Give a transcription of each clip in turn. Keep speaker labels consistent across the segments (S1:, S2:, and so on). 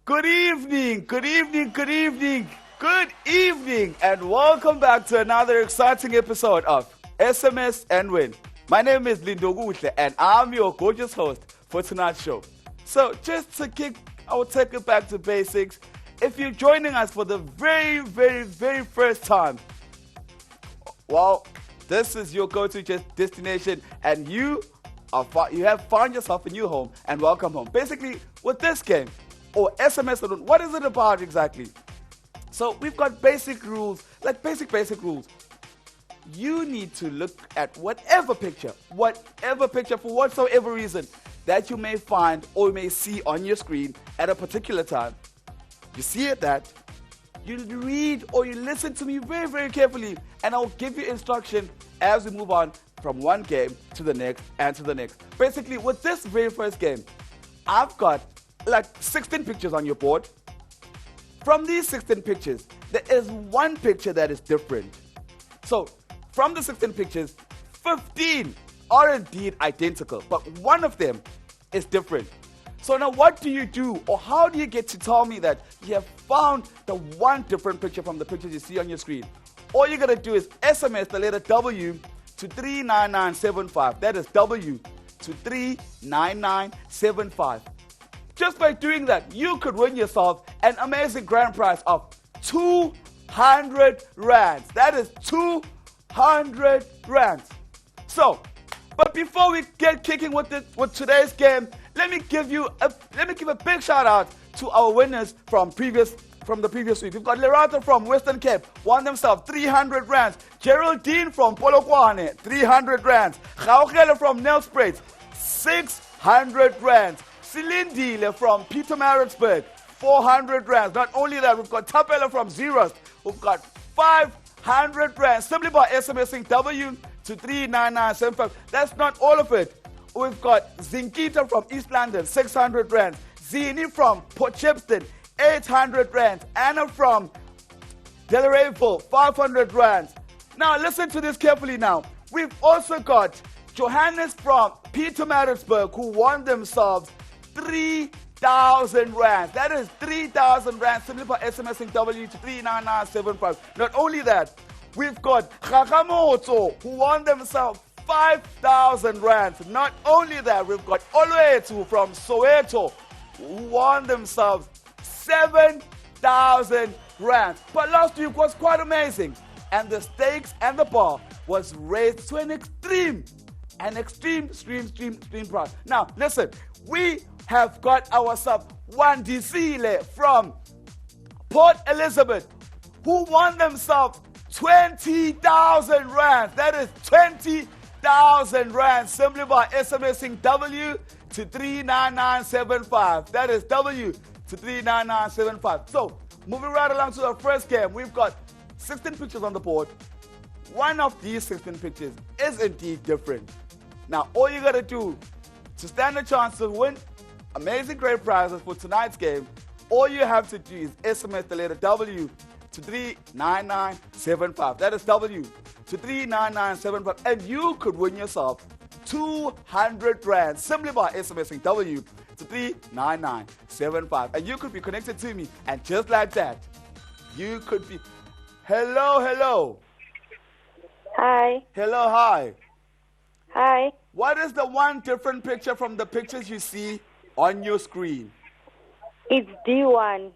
S1: Good evening, good evening, good evening, good evening, and welcome back to another exciting episode of SMS Win. My name is Lindogutle, and I'm your gorgeous host for tonight's show. So, just to I'll take it back to basics. If you're joining us for the very first time, well, this is your go-to destination, and you have found yourself a new home, and welcome home. Basically, with this game, or SMS, what is it about exactly? So we've got basic rules, like basic rules. You need to look at whatever picture for whatsoever reason that you may find or may see on your screen at a particular time. You see it that, you read or you listen to me very carefully, and I'll give you instruction as we move on from one game to the next and to the next. Basically, with this very first game, I've got like 16 pictures on your board. From these 16 pictures, there is one picture that is different. So, from the 16 pictures, 15 are indeed identical, but one of them is different. So now what do you do, or how do you get to tell me that you have found the one different picture from the pictures you see on your screen? All you gotta do is SMS the letter W to 39975. That is W to 39975. Just by doing that, you could win yourself an amazing grand prize of 200 rands. That is 200 rands. So, but before we get kicking with today's game, let me give a big shout out to our winners from the previous week. We've got Lerato from Western Cape, won themselves 300 rands. Geraldine from Polokwane, 300 rands. Gaugele from Nelspruit, 600 rands. Silindile from Pietermaritzburg, 400 rands. Not only that, we've got Tapela from Zeros, who've got 500 rands, simply by SMSing W to 39975. That's not all of it. We've got Zinkita from East London, 600 rands. Zini from Port Shepstone, 800 rands. Anna from Delareyville, 500 rands. Now listen to this carefully now. We've also got Johannes from Pietermaritzburg, who won themselves 3,000 rands. That is 3,000 rands simply by SMSing W to 39975. Not only that, we've got Kakamoto, who won themselves 5,000 rands. Not only that, we've got Oluetu from Soweto, who won themselves 7,000 rands. But last week was quite amazing, and the stakes and the bar was raised to an extreme price. Now, listen, we have got ourselves Wandisile from Port Elizabeth, who won themselves 20,000 rands. That is 20,000 rands simply by SMSing W to 39975. That is W to 39975. So, moving right along to our first game, we've got 16 pictures on the board. One of these 16 pictures is indeed different. Now, all you gotta do to stand a chance to win amazing great prizes for tonight's game, all you have to do is SMS the letter W to 39975. That is W to 39975, and you could win yourself 200 rands simply by SMSing W to 39975. And you could be connected to me, and just like that, you could be. Hello.
S2: Hi.
S1: Hello, hi.
S2: Hi.
S1: What is the one different picture from the pictures you see on your screen?
S2: It's D1.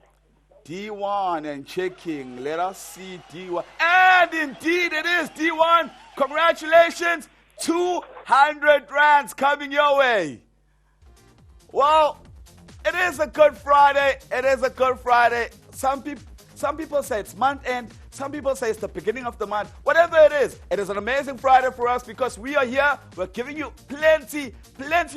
S1: D1 and checking. Let us see D1. And indeed it is D1. Congratulations. 200 rands coming your way. Well, it is a good Friday. Some people say it's month end. Some people say it's the beginning of the month. Whatever it is an amazing Friday for us because we are here. We're giving you plenty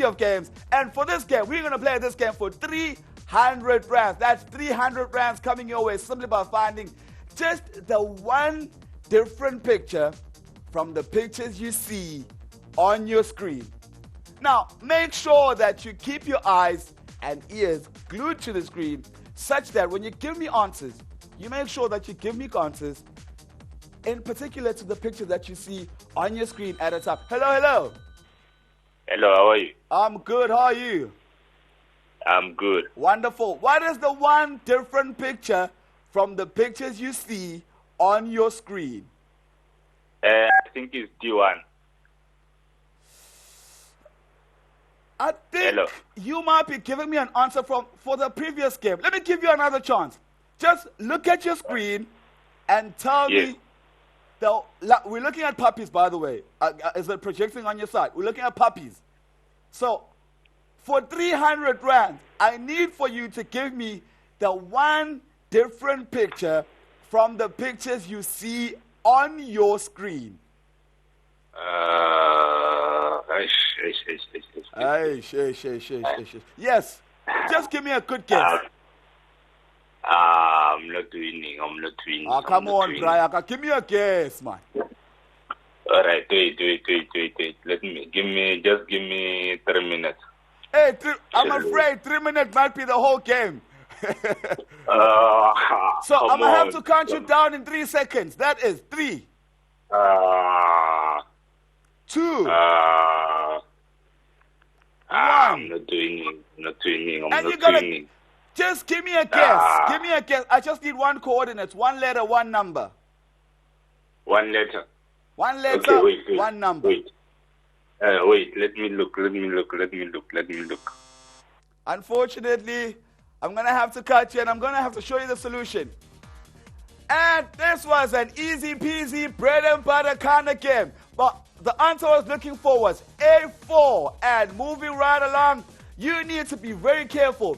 S1: of games. And for this game, we're going to play this game for 300 rands. That's 300 rands coming your way simply by finding just the one different picture from the pictures you see on your screen. Now, make sure that you keep your eyes and ears glued to the screen such that when you give me answers, you make sure that you give me answers in particular to the picture that you see on your screen at a time. Hello.
S3: Hello, how are you?
S1: I'm good. How are you?
S3: I'm good.
S1: Wonderful. What is the one different picture from the pictures you see on your screen?
S3: I think it's D1.
S1: I think
S3: Hello.
S1: you might be giving me an answer for the previous game. Let me give you another chance. Just look at your screen and tell
S3: Yes.
S1: me. We're looking at puppies, by the way. Is it projecting on your side? We're looking at puppies. So, for 300 rand, I need for you to give me the one different picture from the pictures you see on your screen. Yes. Just give me a good guess.
S3: I'm not winning.
S1: Come on, Brian. Give me a guess, man.
S3: All right, wait. Give me 3 minutes.
S1: Hey, I'm afraid 3 minutes might be the whole game. So I'm going to have to count you down in 3 seconds. That is 3, 2, 1.
S3: I'm not winning.
S1: And you're going to just give me a guess. Give me a guess. I just need one coordinate, one letter, one number.
S3: One letter.
S1: One letter,
S3: Okay, wait.
S1: one number.
S3: Wait, let me look.
S1: Unfortunately, I'm going to have to cut you and I'm going to have to show you the solution. And this was an easy peasy bread and butter kind of game. But the answer I was looking for was A4. And moving right along, you need to be very careful.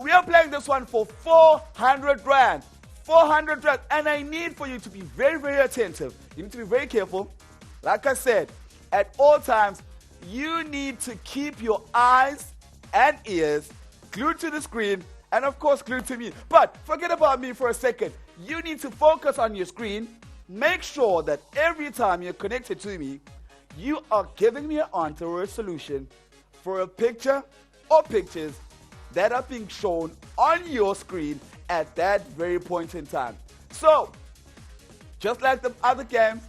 S1: We are playing this one for 400 rand. 400 rand. And I need for you to be very, very attentive. You need to be very careful. Like I said, at all times, you need to keep your eyes and ears glued to the screen and, of course, glued to me. But forget about me for a second. You need to focus on your screen. Make sure that every time you're connected to me, you are giving me an answer or a solution for a picture or pictures that are being shown on your screen at that very point in time. So, just like the other games,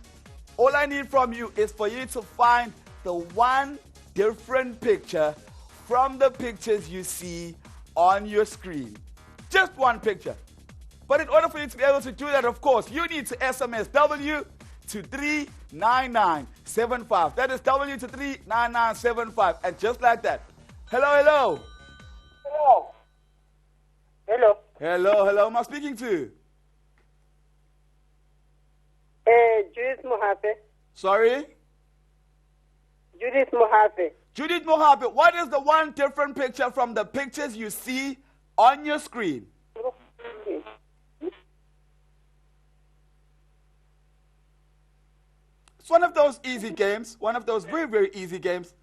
S1: all I need from you is for you to find the one different picture from the pictures you see on your screen. Just one picture. But in order for you to be able to do that, of course, you need to SMS W to 39975. That is W to 39975. And just like that. Hello. Hello. Am I speaking to?
S2: Judith Mohape.
S1: Sorry?
S2: Judith Mohape.
S1: Judith Mohape, what is the one different picture from the pictures you see on your screen? It's one of those easy games, one of those very, very easy games.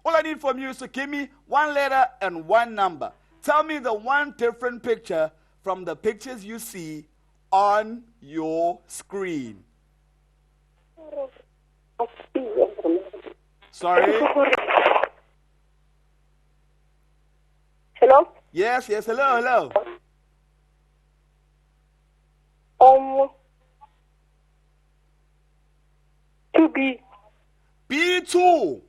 S1: All I need from you is to give me one letter and one number. Tell me the one different picture from the pictures you see on your screen. Sorry?
S2: Hello?
S1: Yes, hello.
S2: To be.
S1: B2.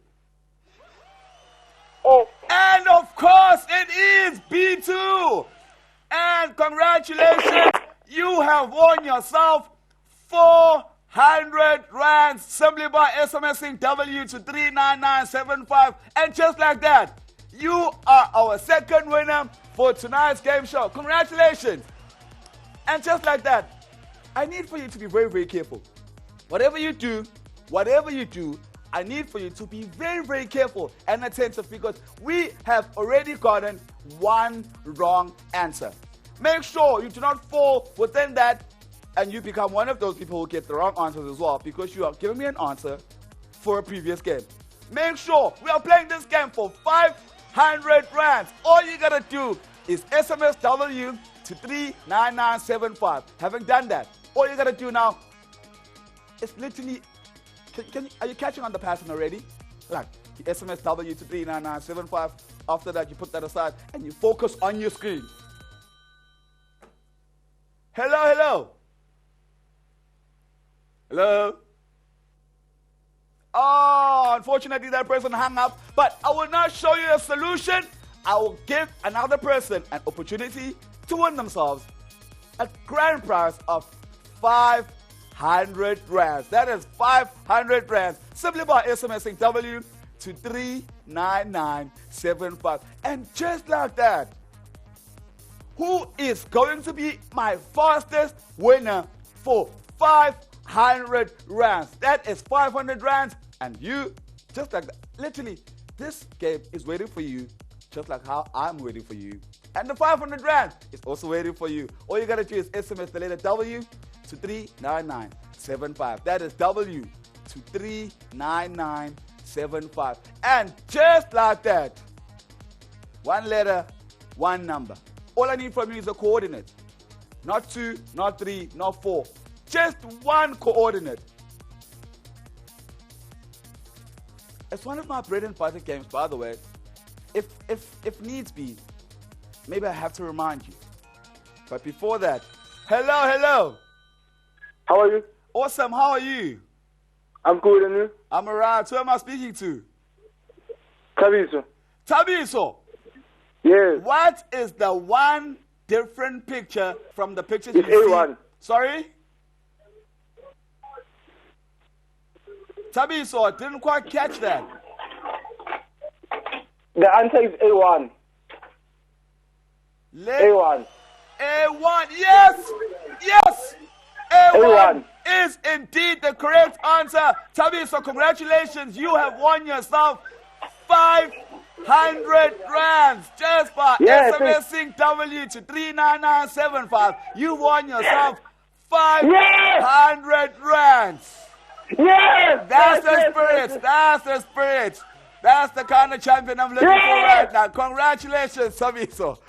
S2: Oh.
S1: And of course, it is B2. And congratulations, you have won yourself 400 rands simply by SMSing W to 39975. And just like that, you are our second winner for tonight's game show. Congratulations. And just like that, I need for you to be very, very careful. Whatever you do, I need for you to be very, very careful and attentive because we have already gotten one wrong answer. Make sure you do not fall within that and you become one of those people who get the wrong answers as well because you are giving me an answer for a previous game. Make sure we are playing this game for 500 rands. All you gotta do is SMS W to 39975. Having done that, all you gotta do now is literally, are you catching on the pattern already? Like, you SMS W to 39975. After that, you put that aside and you focus on your screen. Hello. Oh, unfortunately, that person hung up. But I will not show you a solution I will give another person an opportunity to win themselves a grand prize of 500 rands. That is 500 rands simply by SMSing W to 39975. And just like that, who is going to be my fastest winner for 500 rands? That is 500 rands, and you, just like that, literally, this game is waiting for you, just like how I'm waiting for you. And the 500 rand is also waiting for you. All you gotta do is SMS the letter W to 39975. That is W to 39975. And just like that, one letter, one number. All I need from you is a coordinate. Not 2, not 3, not 4. Just one coordinate. It's one of my bread and butter games, by the way. If needs be, maybe I have to remind you. But before that, hello.
S2: How are you?
S1: Awesome, how are you?
S2: I'm good, and you?
S1: I'm alright. Who am I speaking to?
S2: Tabiso.
S1: Tabiso.
S2: Yes.
S1: What is the one different picture from the pictures
S2: It's
S1: you
S2: A1.
S1: see? Sorry? Tabiso, I didn't quite catch that.
S2: The answer is A1. A1.
S1: A1, yes! Yes! A1
S2: A1.
S1: is indeed the correct answer. Tabiso, congratulations. You have won yourself 500 rands just by SMSing W to 39975. You won yourself 500 rands.
S2: Yes!
S1: That's the spirit. That's the spirit. That's the kind of champion I'm looking for right now. Congratulations, Tabiso.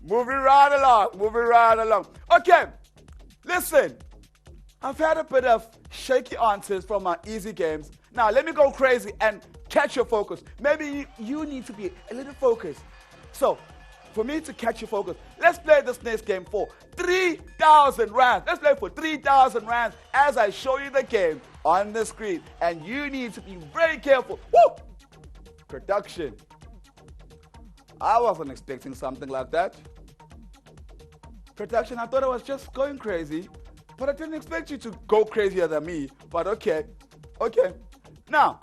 S1: Moving right along. Okay, listen. I've had a bit of shaky answers from my easy games. Now, let me go crazy and catch your focus. Maybe you need to be a little focused. So, for me to catch your focus, let's play this next game for 3,000 rands. Let's play for 3,000 rands as I show you the game on the screen. And you need to be very careful. Woo! Production. I wasn't expecting something like that. Production, I thought I was just going crazy, but I didn't expect you to go crazier than me. But okay. Now,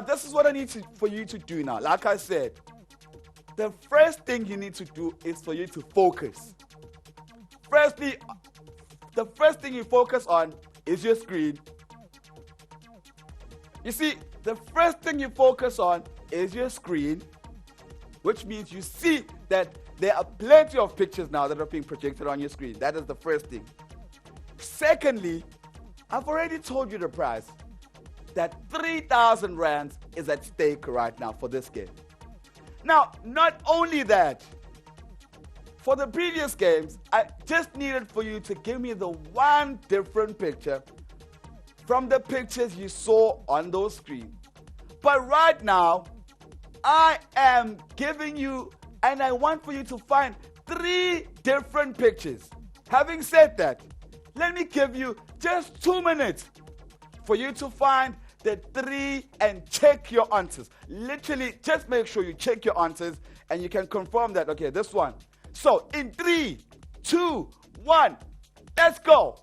S1: this is what I need for you to do now. Like I said, the first thing you need to do is for you to focus. Firstly, the first thing you focus on is your screen. You see, the first thing you focus on is your screen, which means you see that there are plenty of pictures now that are being projected on your screen. That is the first thing. Secondly, I've already told you the prize, that 3,000 rands is at stake right now for this game. Now, not only that, for the previous games, I just needed for you to give me the one different picture from the pictures you saw on those screens. But right now, I am giving you, and I want for you to find 3 different pictures. Having said that, let me give you just 2 minutes for you to find the 3 and check your answers. Literally, just make sure you check your answers and you can confirm that, okay, this one. So, in 3, 2, 1, let's go.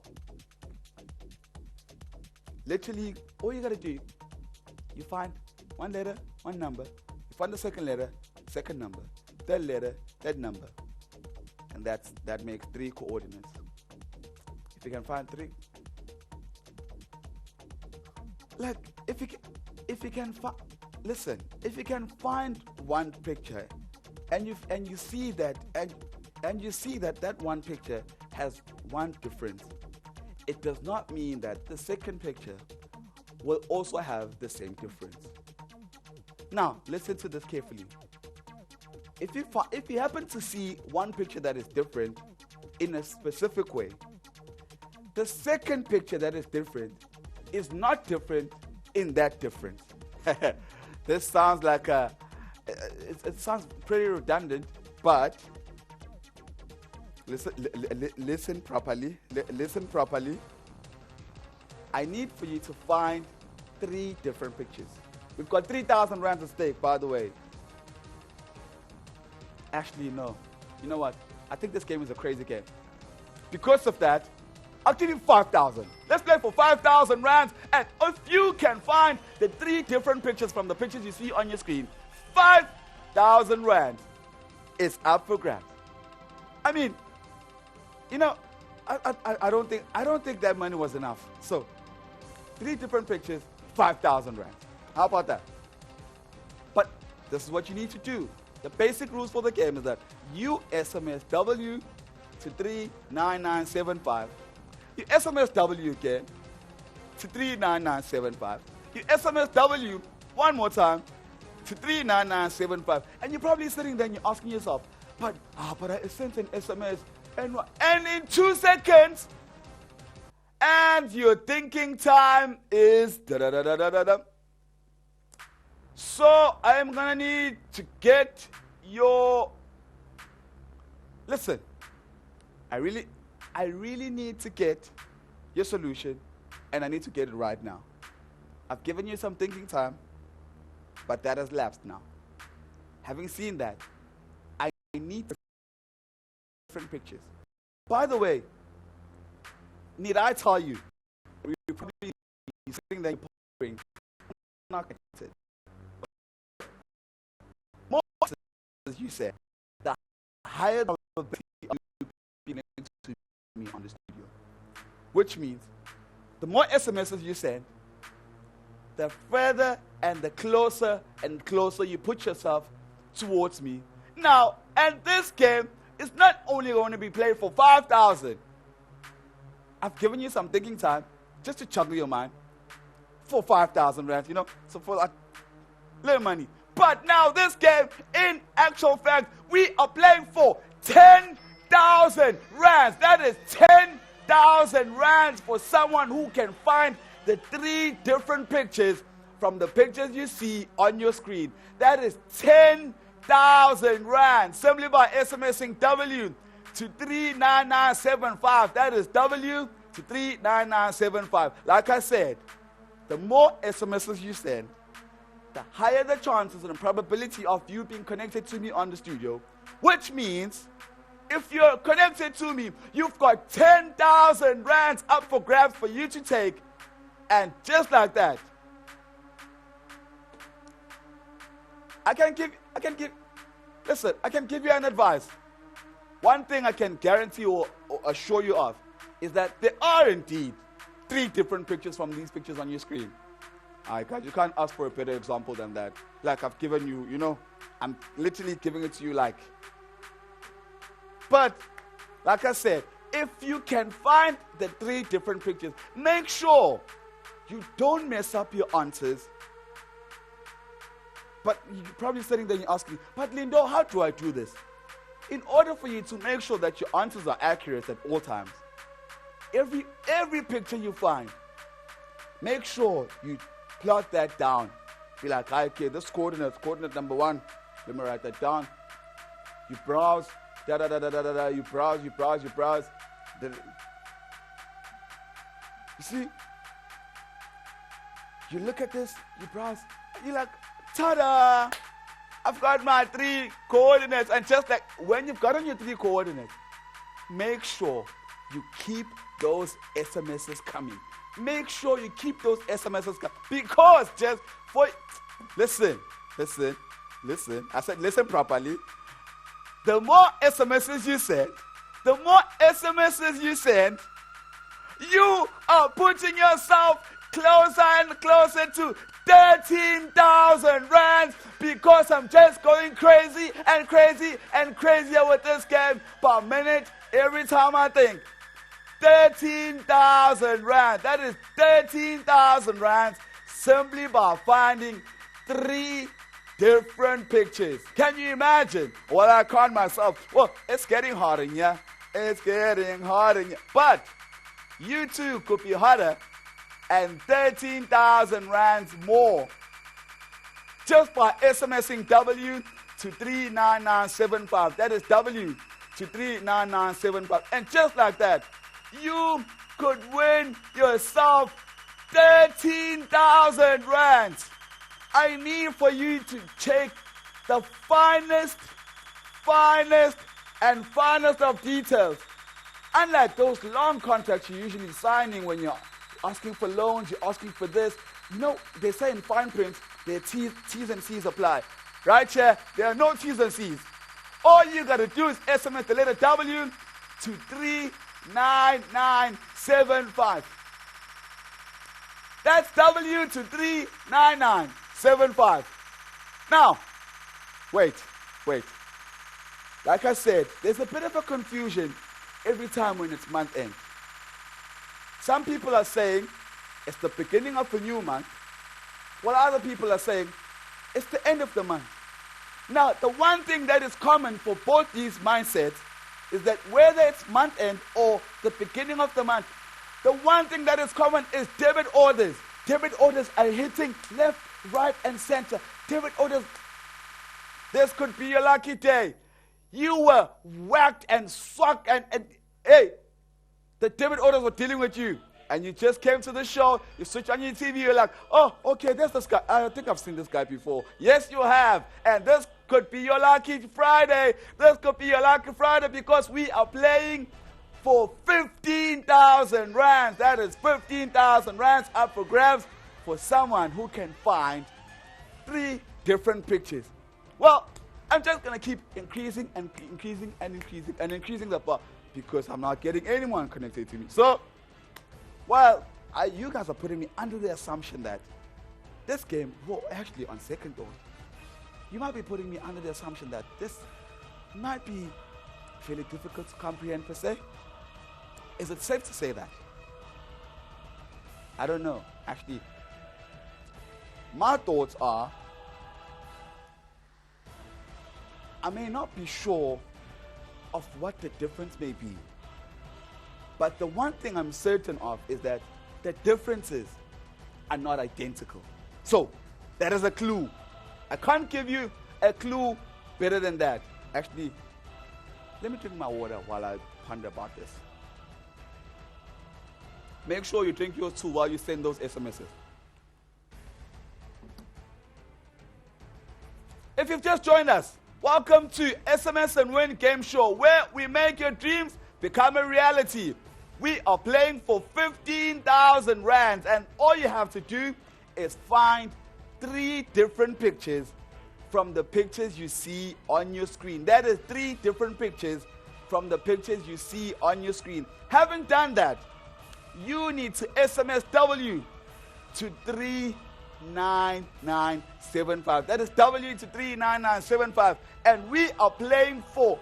S1: Literally, all you gotta do, you find one letter, one number. You find the second letter, second number. Third letter, third number. And that makes 3 coordinates. If you can find 3, like if you can find one picture, and you see that that one picture has one difference, it does not mean that the second picture will also have the same difference. Now, listen to this carefully. If you happen to see one picture that is different in a specific way, the second picture that is different is not different in that difference. This sounds like it sounds pretty redundant, but listen properly. Listen properly. I need for you to find 3 different pictures. We've got 3,000 rands at stake, by the way. Actually, no. You know what? I think this game is a crazy game. Because of that, I'll give you 5,000. Let's play for 5,000 rands. And if you can find the 3 different pictures from the pictures you see on your screen, 5,000 rands is up for grabs. I mean, you know, I don't think that money was enough. So, 3 different pictures, 5,000 rands. How about that? But this is what you need to do. The basic rules for the game is that you SMS W to 39975. You SMS W again to 39975. You SMS W one more time to 39975. And you're probably sitting there and you're asking yourself, but I sent an SMS and in 2 seconds, and your thinking time is da-da-da-da-da-da. So I'm gonna need to get your, listen, I really need to get your solution, and I need to get it right now. I've given you some thinking time, but that has lapsed now. Having seen that, I need different pictures. By the way, need I tell you, you're probably sitting there pondering, not connected. More as you said, the higher the probability of you being connected to me on the studio. Which means, the more SMSs you send, the further and the closer you put yourself towards me. Now, and this game is not only going to be played for 5,000. I've given you some thinking time just to juggle your mind for 5,000 rands, you know, so for like little money. But now this game, in actual fact, we are playing for 10,000 rands. That is 10,000 rands for someone who can find the 3 different pictures from the pictures you see on your screen. That is 10,000 rands simply by SMSing W to 39975. That is W to 39975. Like I said, the more SMSs you send, the higher the chances and the probability of you being connected to me on the studio. Which means, if you're connected to me, you've got 10,000 rands up for grabs for you to take. And just like that, I can give you an advice. One thing I can guarantee or assure you of is that there are indeed 3 different pictures from these pictures on your screen. You can't ask for a better example than that. Like I've given you, you know, I'm literally giving it to you like. But, like I said, if you can find the 3 different pictures, make sure you don't mess up your answers. But you're probably sitting there and you're asking, but Lindo, how do I do this? In order for you to make sure that your answers are accurate at all times, every picture you find, make sure you plot that down. Be like, okay, this coordinate number 1. Let me write that down. You browse, you browse. You see? You look at this, you browse, and you're like, ta-da! I've got my 3 coordinates. And just like when you've gotten your 3 coordinates, make sure you keep those SMSs coming. Make sure you keep those SMSs coming. Because just for, listen. I said listen properly. The more SMSs you send, you are putting yourself closer and closer to 13,000 rands, because I'm just going crazy and crazier with this game per minute every time I think. 13,000 rands. That is 13,000 rands simply by finding 3 different pictures. Can you imagine? Well, I can't myself. Well, it's getting hard in here. But you too could be harder and 13,000 rands more just by SMSing W to 39975. That is W to 39975. And just like that, you could win yourself 13,000 rands. I need for you to take the finest and finest of details. Unlike those long contracts you're usually signing when you're asking for loans, you're asking for this. You know, they say in fine print, their T's and C's apply. Right here, there are no T's and C's. All you got to do is SMS the letter W to 39975. That's W to 39975. Now, wait. Like I said, there's a bit of a confusion every time when it's month end. Some people are saying it's the beginning of a new month, while other people are saying it's the end of the month. Now, the one thing that is common for both these mindsets is that whether it's month end or the beginning of the month, the one thing that is common is debit orders. Debit orders are hitting left, right, and center. Debit orders. This could be your lucky day. You were whacked and sucked and hey, the debit orders were dealing with you. And you just came to the show, you switch on your TV, you're like, oh, okay, there's this guy. I think I've seen this guy before. Yes, you have. And this could be your lucky Friday. This could be your lucky Friday because we are playing for 15,000 rands. That is 15,000 rands up for grabs for someone who can find 3 different pictures. Well, I'm just going to keep increasing the bar because I'm not getting anyone connected to me. So, well, you guys are putting me under the assumption that this game, well, actually on second thought, you might be putting me under the assumption that this might be fairly difficult to comprehend per se. Is it safe to say that? I don't know. Actually, my thoughts are, I may not be sure of what the difference may be. But the one thing I'm certain of is that the differences are not identical. So, that is a clue. I can't give you a clue better than that. Actually, let me drink my water while I ponder about this. Make sure you drink yours too while you send those SMSs. If you've just joined us, welcome to SMS and Win Game Show, where we make your dreams become a reality. We are playing for 15,000 rands, and all you have to do is find 3 different pictures from the pictures you see on your screen. That is 3 different pictures from the pictures you see on your screen. Having done that, you need to SMS W to 39975. That is W to 39975. And we are playing for,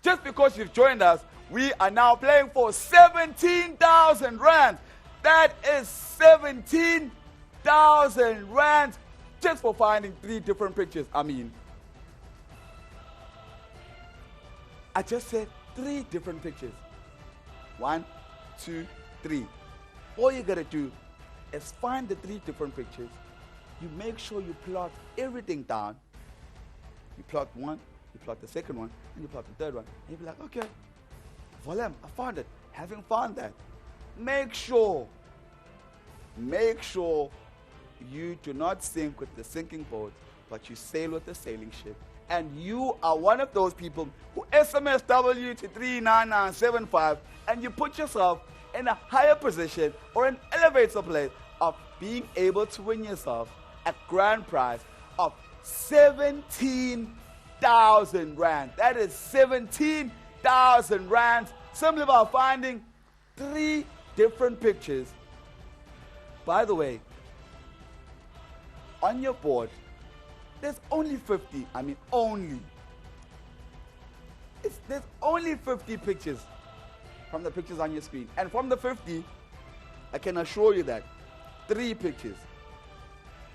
S1: just because you've joined us, we are now playing for 17,000 rands. That is 17,000 rands just for finding 3 different pictures. I just said 3 different pictures. 1, 2, 3. All you gotta do is find the 3 different pictures. You make sure you plot everything down. You plot one, you plot the second one, and you plot the third one. And you'll be like, okay, voila, I found it. Having found that, make sure you do not sink with the sinking boat, but you sail with the sailing ship. And you are one of those people who SMS W to 39975, and you put yourself in a higher position or an elevator place of being able to win yourself a grand prize of 17,000 rand. That is 17,000 rands simply by finding 3 different pictures. By the way, on your board, there's only 50. There's only 50 pictures from the pictures on your screen. And from the 50, I can assure you that 3 pictures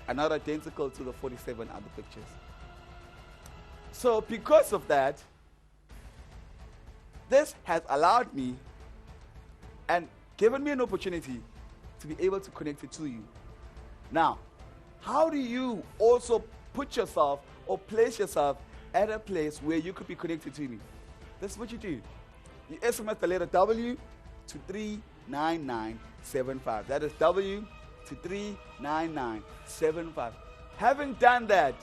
S1: are not identical to the 47 other pictures. So because of that, this has allowed me and given me an opportunity to be able to connect it to you. Now, how do you also put yourself or place yourself at a place where you could be connected to me? This is what you do. You SMS the letter W to 39975. That is W to 39975. Having done that,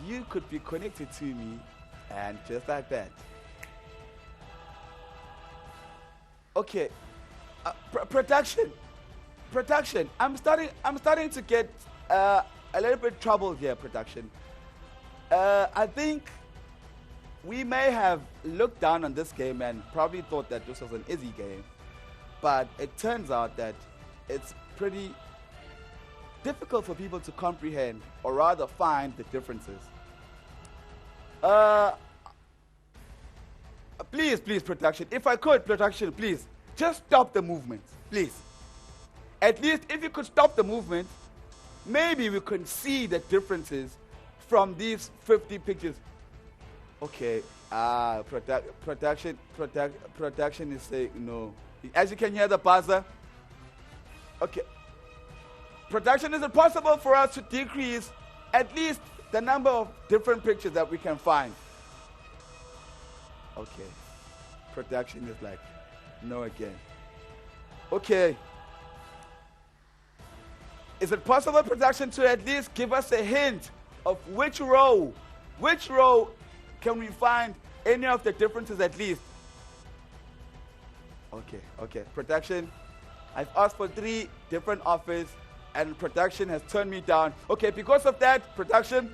S1: you could be connected to me, and just like that. Okay, production. I'm starting to get a little bit troubled here, production. I think we may have looked down on this game and probably thought that this was an easy game, but it turns out that it's pretty difficult for people to comprehend, or rather find the differences. Please, production, if I could, production, please, just stop the movement, please. At least if you could stop the movement, maybe we could see the differences from these 50 pictures. Okay, production is saying no. As you can hear the buzzer. Okay. Production, is it possible for us to decrease at least the number of different pictures that we can find? Okay. Production is like, no again. Okay. Is it possible, production, to at least give us a hint of which row can we find any of the differences at least? Okay. Production, I've asked for 3 different offers, and production has turned me down. Okay, because of that, production,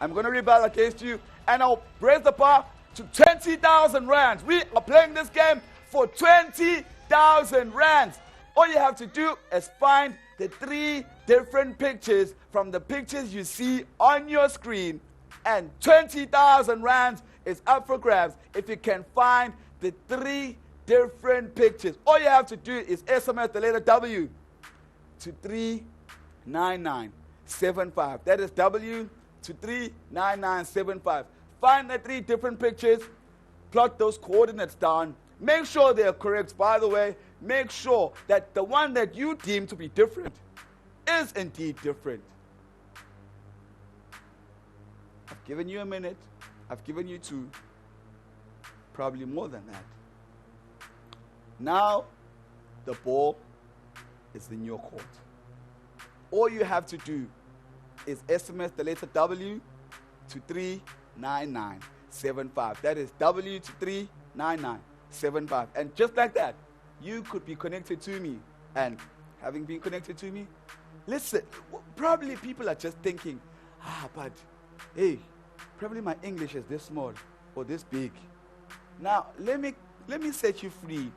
S1: I'm going to rebel against you, and I'll raise the bar to 20,000 rands. We are playing this game for 20,000 rands. All you have to do is find the 3 different pictures from the pictures you see on your screen, and 20,000 rands is up for grabs if you can find the 3 different pictures. All you have to do is SMS the letter W to 39975. That is W to 39975. Find the 3 different pictures, plot those coordinates down, make sure they are correct. By the way, make sure that the one that you deem to be different is indeed different. I've given you a minute, I've given you 2, probably more than that. Now, the ball is in your court. All you have to do is SMS the letter W to 39975. That is W to 39975. And just like that, you could be connected to me. And having been connected to me, listen, probably people are just thinking, but hey, probably my English is this small or this big. Now, let me set you free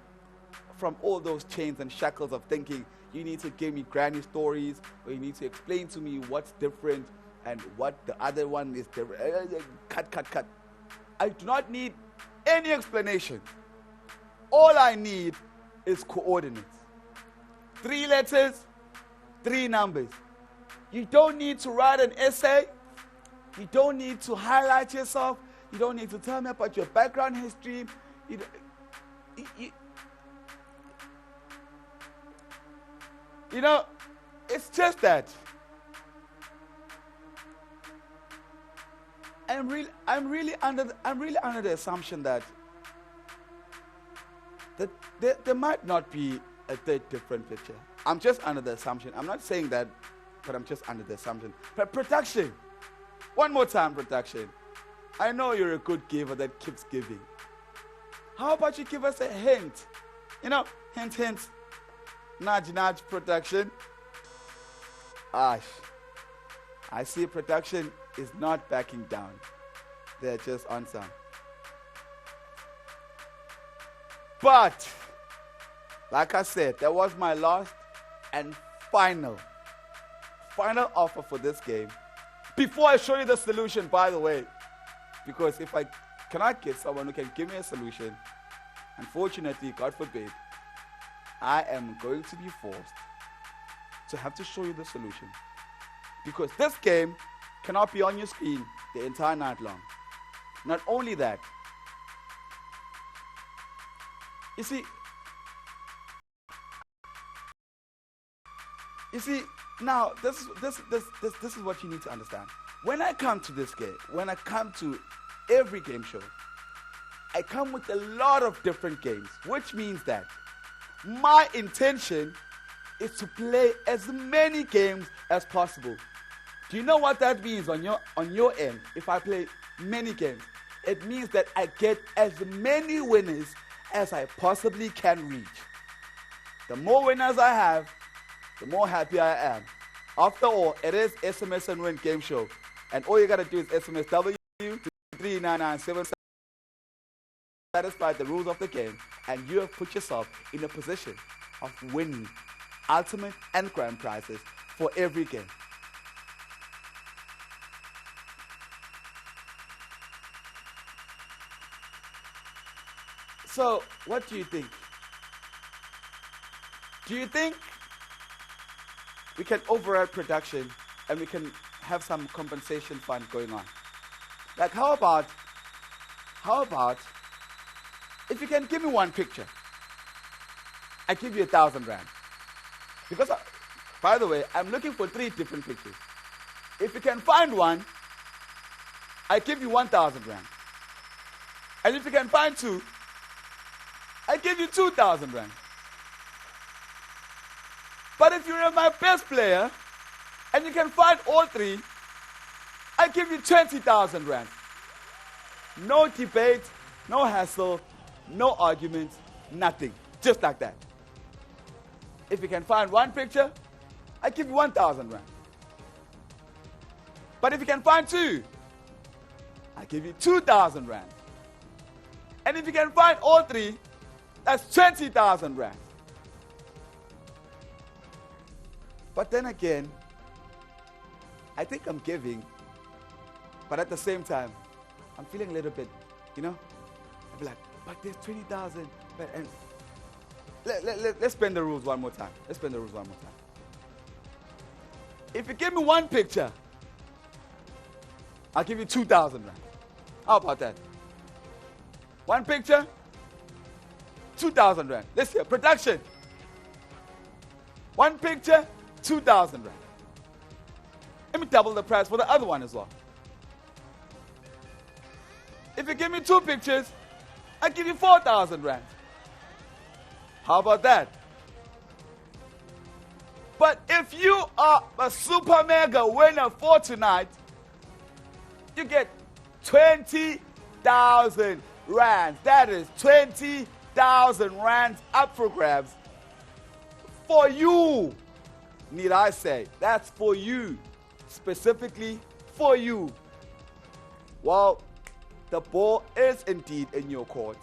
S1: from all those chains and shackles of thinking you need to give me granny stories, or you need to explain to me what's different and what the other one is different. Cut. I do not need any explanation. All I need is coordinates. 3 letters, 3 numbers. You don't need to write an essay. You don't need to highlight yourself. You don't need to tell me about your background history. It's just that I'm really under the assumption that there might not be a 3rd different picture. I'm just under the assumption. I'm not saying that, but I'm just under the assumption. But production, one more time, production. I know you're a good giver that keeps giving. How about you give us a hint? Hint. Nudge, production. I see production is not backing down. They're just on some. But, like I said, that was my last and final offer for this game. Before I show you the solution, by the way, because if I cannot get someone who can give me a solution, unfortunately, God forbid, I am going to be forced to have to show you the solution. Because this game cannot be on your screen the entire night long. Not only that, you see, now this is what you need to understand. When I come to this game, when I come to every game show, I come with a lot of different games, which means that my intention is to play as many games as possible. Do you know what that means on your end? If I play many games, it means that I get as many winners as I possibly can reach. The more winners I have, the more happy I am. After all, it is SMS and Win game show. And all you gotta do is SMS W to 39977, satisfy the rules of the game, and you have put yourself in a position of winning ultimate and grand prizes for every game. So, what do you think? Do you think we can override production and we can have some compensation fund going on? Like, how about if you can give me one picture, I give you 1,000 rand. Because, by the way, I'm looking for 3 different pictures. If you can find one, I give you 1,000 rand. And if you can find 2, I give you 2,000 rand. But if you're my best player and you can find all 3, I give you 20,000 rand. No debate, no hassle, no argument, nothing. Just like that. If you can find one picture, I give you 1,000 rand. But if you can find 2, I give you 2,000 rand. And if you can find all 3, that's 20,000 rand. But then again, I think I'm giving, but at the same time, I'm feeling a little bit, I'll be like, but there's 20,000. And let's spend the rules one more time. If you give me one picture, I'll give you 2,000 rand. How about that? One picture, 2,000 rand. Let's hear production. One picture, 2,000 rand. Let me double the price for the other one as well. If you give me 2 pictures, I give you 4,000 rand. How about that? But if you are a super mega winner for tonight, you get 20,000 rand. That is 20,000 rand up for grabs. For you, need I say, that's for you. Specifically for you. Well, the ball is indeed in your court.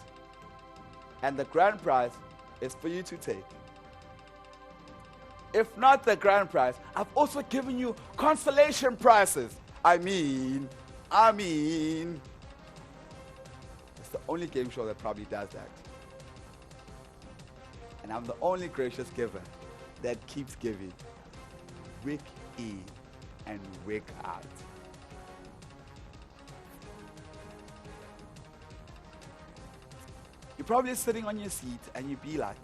S1: And the grand prize is for you to take. If not the grand prize, I've also given you consolation prizes. I mean, it's the only game show that probably does that. And I'm the only gracious giver that keeps giving. Week in and week out. You're probably sitting on your seat and you'd be like,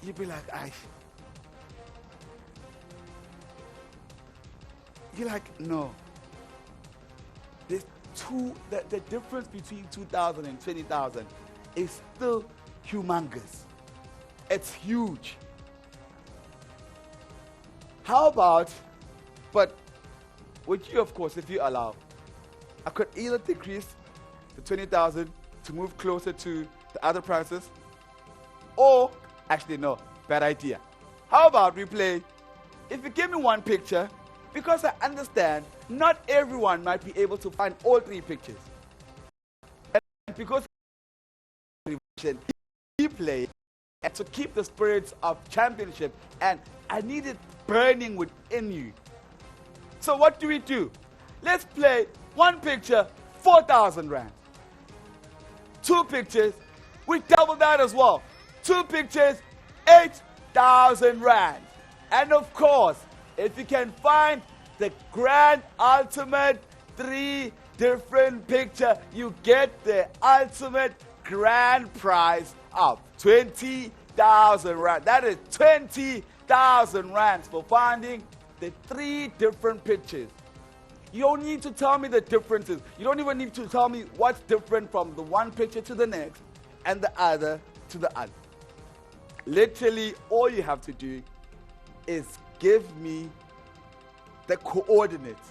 S1: you'd be like, you're like, no. There's the difference between 2,000 and 20,000 is still humongous. It's huge. How about, but would you, of course, if you allow, I could either decrease the 20,000 to move closer to the other prices, or, actually no, bad idea. How about we play, if you give me one picture, because I understand not everyone might be able to find all 3 pictures. And because we play and to keep the spirits of championship, and I need it burning within you. So what do? Let's play one picture, 4,000 rand. 2 pictures, we double that as well. 2 pictures, 8,000 rand. And of course, if you can find the grand ultimate 3 different picture, you get the ultimate grand prize of 20,000 rand. That is 20,000 rands for finding the 3 different pictures. You don't need to tell me the differences. You don't even need to tell me what's different from the one picture to the next. and the other to the other. Literally, all you have to do is give me the coordinates.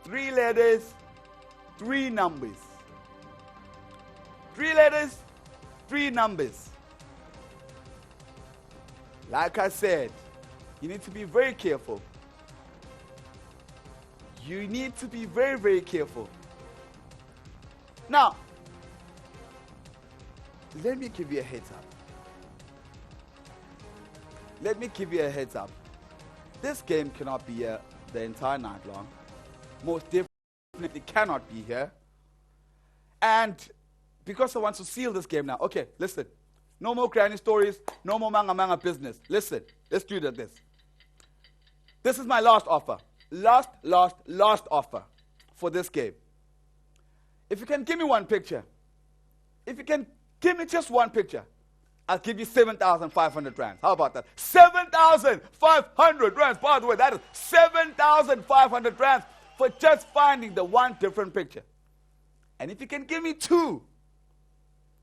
S1: 3 letters, 3 numbers. 3 letters, 3 numbers. Like I said, you need to be very careful. You need to be very, very careful. Now, let me give you a heads up. Let me give you a heads up. This game cannot be here the entire night long. Most definitely cannot be here. And because I want to seal this game now. Okay, listen. No more granny stories. No more manga business. Listen. Let's do this. This is my last offer. Last offer for this game. If you can give me one picture. If you can give me just one picture. I'll give you 7,500 rands. How about that? 7,500 rands. By the way, that is 7,500 rands for just finding the one different picture. And if you can give me 2,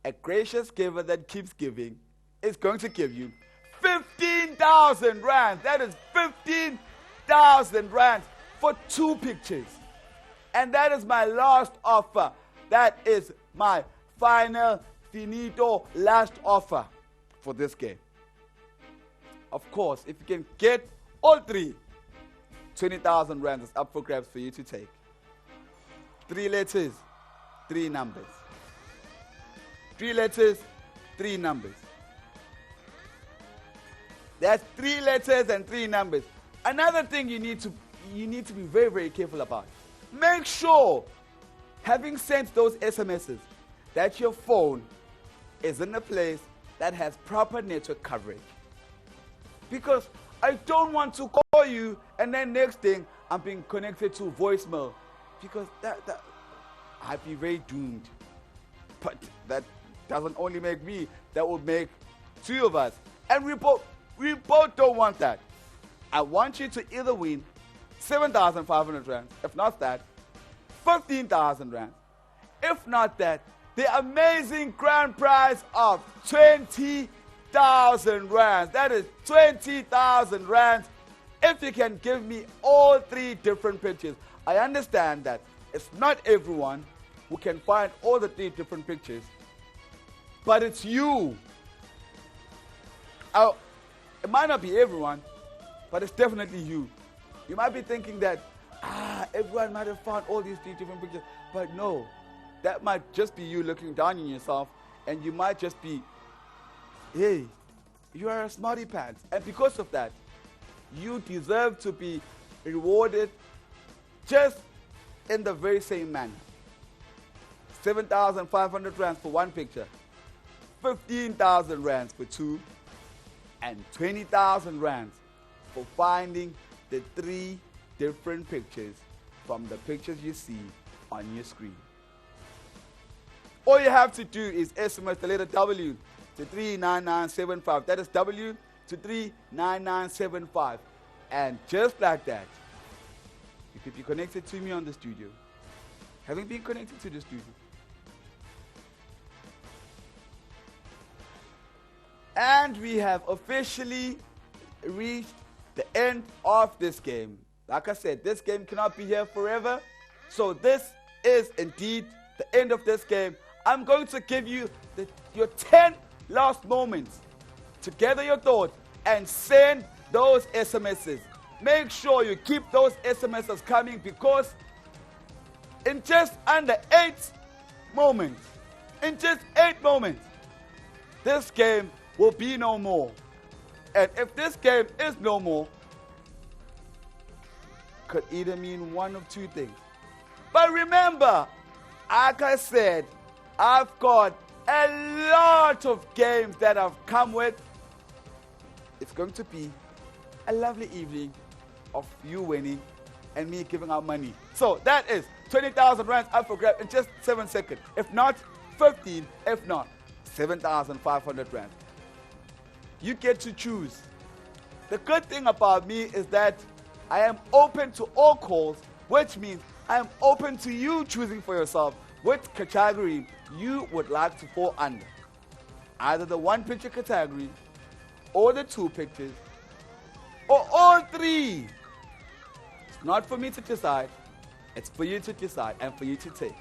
S1: a gracious giver that keeps giving is going to give you 15,000 rands. That is 15,000 rands for 2 pictures. And that is my last offer. That is my final, finito, last offer for this game. Of course, if you can get all 3, 20,000 rands is up for grabs for you to take. 3 letters, 3 numbers. 3 letters, 3 numbers. That's 3 letters and 3 numbers. Another thing you need to be very, very careful about. Make sure, having sent those SMSs, that your phone is in a place that has proper network coverage. Because I don't want to call you and then next thing I'm being connected to voicemail. Because that I'd be very doomed. But that doesn't only make me, that would make 2 of us. And we both don't want that. I want you to either win 7,500 rands, if not that, 15,000 rands. If not that, the amazing grand prize of 20,000 rands. That is 20,000 rands if you can give me all 3 different pictures. I understand that it's not everyone who can find all the 3 different pictures, but it's you. It might not be everyone, but it's definitely you. You might be thinking that, everyone might have found all these 3 different pictures, but no. That might just be you looking down on yourself, and you might just be, hey, you are a smarty pants. And because of that, you deserve to be rewarded just in the very same manner. 7,500 rands for 1 picture, 15,000 rands for 2, and 20,000 rands for finding the 3 different pictures from the pictures you see on your screen. All you have to do is SMS the letter W to 39975. That is W to 39975. And just like that, you could be connected to me on the studio. Having been connected to the studio. And we have officially reached the end of this game. Like I said, this game cannot be here forever. So this is indeed the end of this game. I'm going to give you your 10 last moments to gather your thoughts and send those SMSs. Make sure you keep those SMSs coming, because in just under 8 moments, this game will be no more. And if this game is no more, could either mean one of 2 things. But remember, like I said, I've got a lot of games that I've come with. It's going to be a lovely evening of you winning and me giving out money. So that is 20,000 rands up for grab in just 7 seconds. If not, 15. If not, 7,500 rands. You get to choose. The good thing about me is that I am open to all calls, which means I am open to you choosing for yourself which category you would like to fall under. Either the 1-picture category, or the 2 pictures, or all 3. It's not for me to decide. It's for you to decide and for you to take.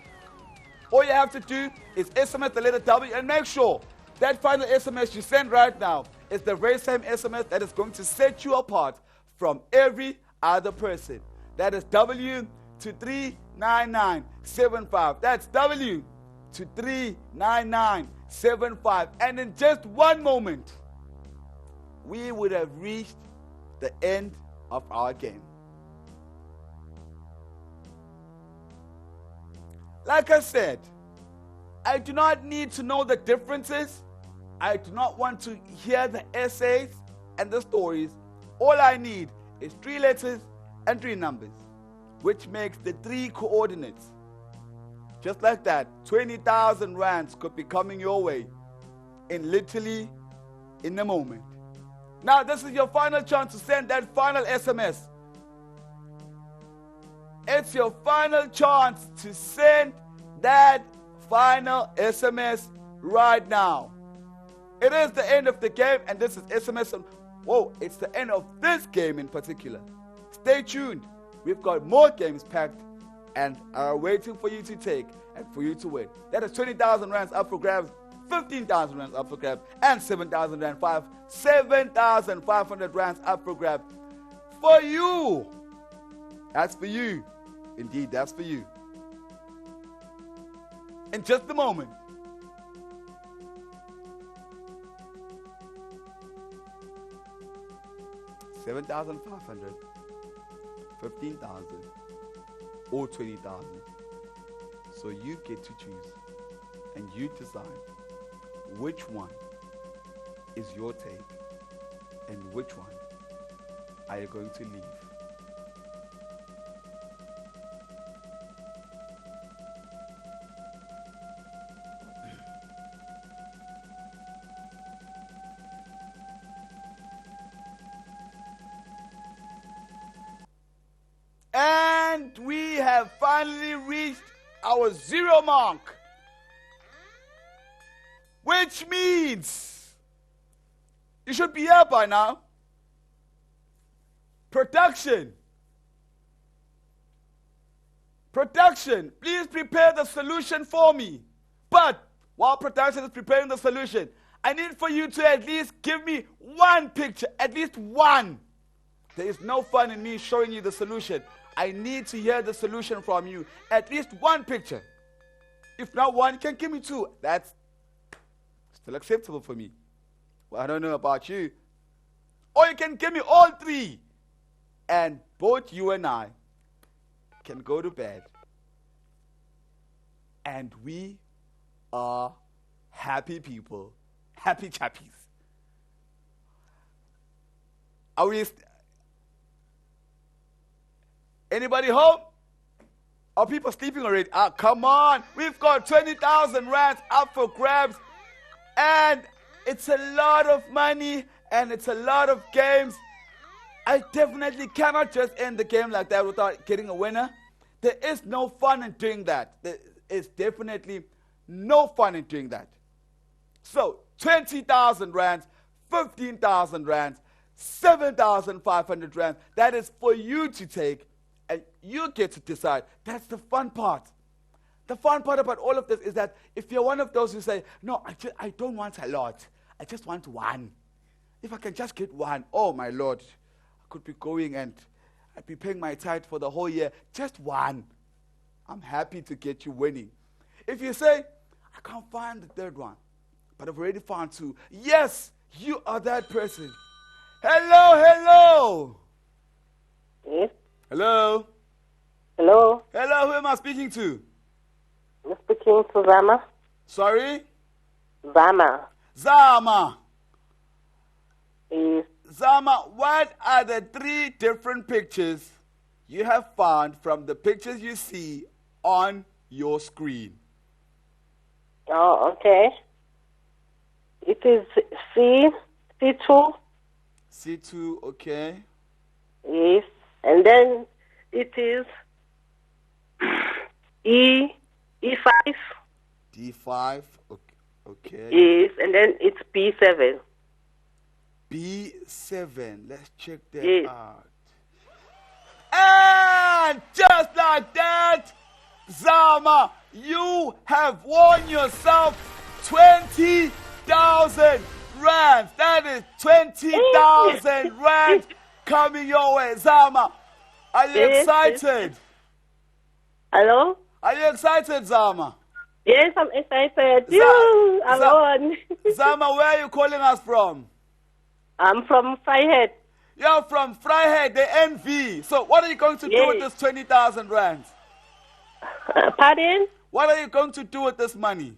S1: All you have to do is SMS the letter W and make sure that final SMS you send right now is the very same SMS that is going to set you apart from every other person. That is W to 39975. That's W to 39975. And in just one moment, we would have reached the end of our game. Like I said, I do not need to know the differences. I do not want to hear the essays and the stories. All I need is 3 letters and 3 numbers, which makes the 3 coordinates. Just like that, 20,000 rands could be coming your way in literally in a moment. Now, this is your final chance to send that final SMS. It's your final chance to send that final SMS right now. It is the end of the game, and this is SMS. Whoa, it's the end of this game in particular. Stay tuned. We've got more games packed and are waiting for you to take and for you to win. That is 20,000 rands up for grabs, 15,000 rands up for grabs, and 7,500 rands up for grabs. For you. That's for you. Indeed, that's for you. In just a moment. $7,500, 15,000, or 20,000. So you get to choose, and you decide which one is your take, and which one are you going to leave. And we have finally reached our 0 mark, which means you should be here by now. Production, please prepare the solution for me. But while production is preparing the solution, I need for you to at least give me 1 picture, at least 1. There is no fun in me showing you the solution. I need to hear the solution from you. At least 1 picture. If not 1, you can give me 2. That's still acceptable for me. Well, I don't know about you. Or you can give me all 3. And both you and I can go to bed. And we are happy people. Happy chappies. Are we... Anybody home? Are people sleeping already? Come on. We've got 20,000 rands up for grabs. And it's a lot of money. And it's a lot of games. I definitely cannot just end the game like that without getting a winner. There is no fun in doing that. There is definitely no fun in doing that. So, 20,000 rands, 15,000 rands, 7,500 rands. That is for you to take. And you get to decide. That's the fun part. The fun part about all of this is that if you're one of those who say, no, I don't want a lot. I just want 1. If I can just get 1, oh my Lord, I could be going and I'd be paying my tithe for the whole year. Just 1. I'm happy to get you winning. If you say, I can't find the 3rd one, but I've already found 2. Yes, you are that person. Hello.
S2: Yes.
S1: Hello.
S2: Hello.
S1: Hello, who am I speaking to?
S2: I'm speaking to Zama.
S1: Sorry?
S2: Zama. Yes.
S1: Zama, what are the 3 different pictures you have found from the pictures you see on your screen?
S2: Oh, okay. It is C2.
S1: C2, okay.
S2: Yes. And then it is E E5.
S1: D5. Okay.
S2: Yes, and then it's B7.
S1: B7. Let's check that
S2: Yes.
S1: out. And just like that, Zama, you have won yourself 20,000 rands. That is 20,000 rands coming your way. Zama, are you
S2: Yes,
S1: excited?
S2: Hello?
S1: Are you excited, Zama?
S2: Yes, I'm excited.
S1: Za-
S2: Yoo, I
S1: Za-
S2: won.
S1: Zama, where are you calling us from?
S2: I'm from Freihead.
S1: You're from Freihead, the NV. So what are you going to do with
S2: Yes.
S1: this 20,000 rands?
S2: Pardon?
S1: What are you going to do with this money?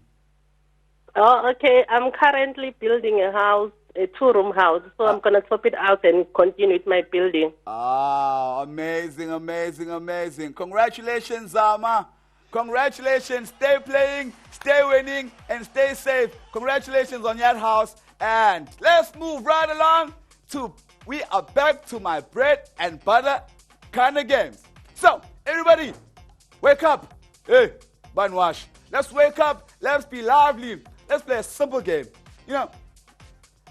S2: Oh, okay. I'm currently building a house, a two-room house. So I'm going to top it out and continue with my building.
S1: Ah, amazing, amazing, amazing. Congratulations, Zama. Congratulations. Stay playing, stay winning, and stay safe. Congratulations on your house. And let's move right along to, we are back to my bread and butter kind of games. So, everybody, wake up. Hey, Banwash. Let's wake up. Let's be lively. Let's play a simple game. You know,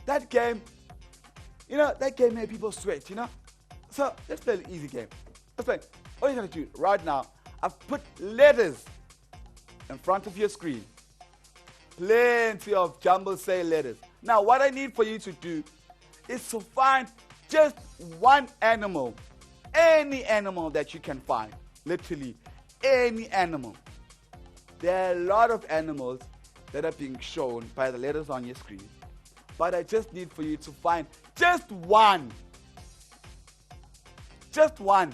S1: that game made people sweat, you know? So, let's play an easy game. Let's play. All you gotta do right now, I've put letters in front of your screen. Plenty of jumble say letters. Now, what I need for you to do is to find just one animal. Any animal that you can find. Literally, any animal. There are a lot of animals that are being shown by the letters on your screen. But I just need for you to find just one. Just one.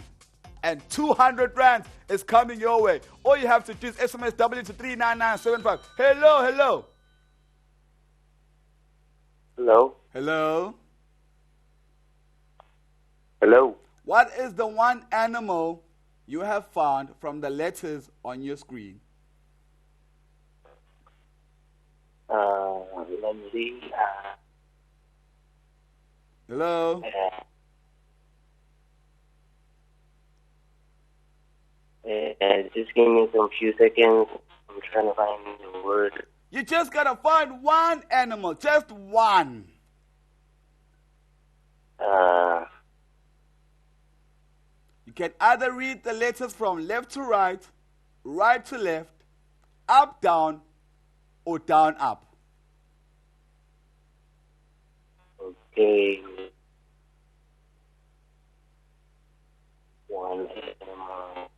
S1: And 200 rands is coming your way. All you have to do is SMS W to 39975. Hello, hello.
S4: Hello?
S1: Hello.
S4: Hello?
S1: What is the one animal you have found from the letters on your screen?
S4: Let me see.
S1: Hello.
S4: Just give me some few seconds. I'm trying to find the word.
S1: You just gotta find one animal, just one. You can either read the letters from left to right, right to left, up, down, or down, up.
S4: Okay. One animal.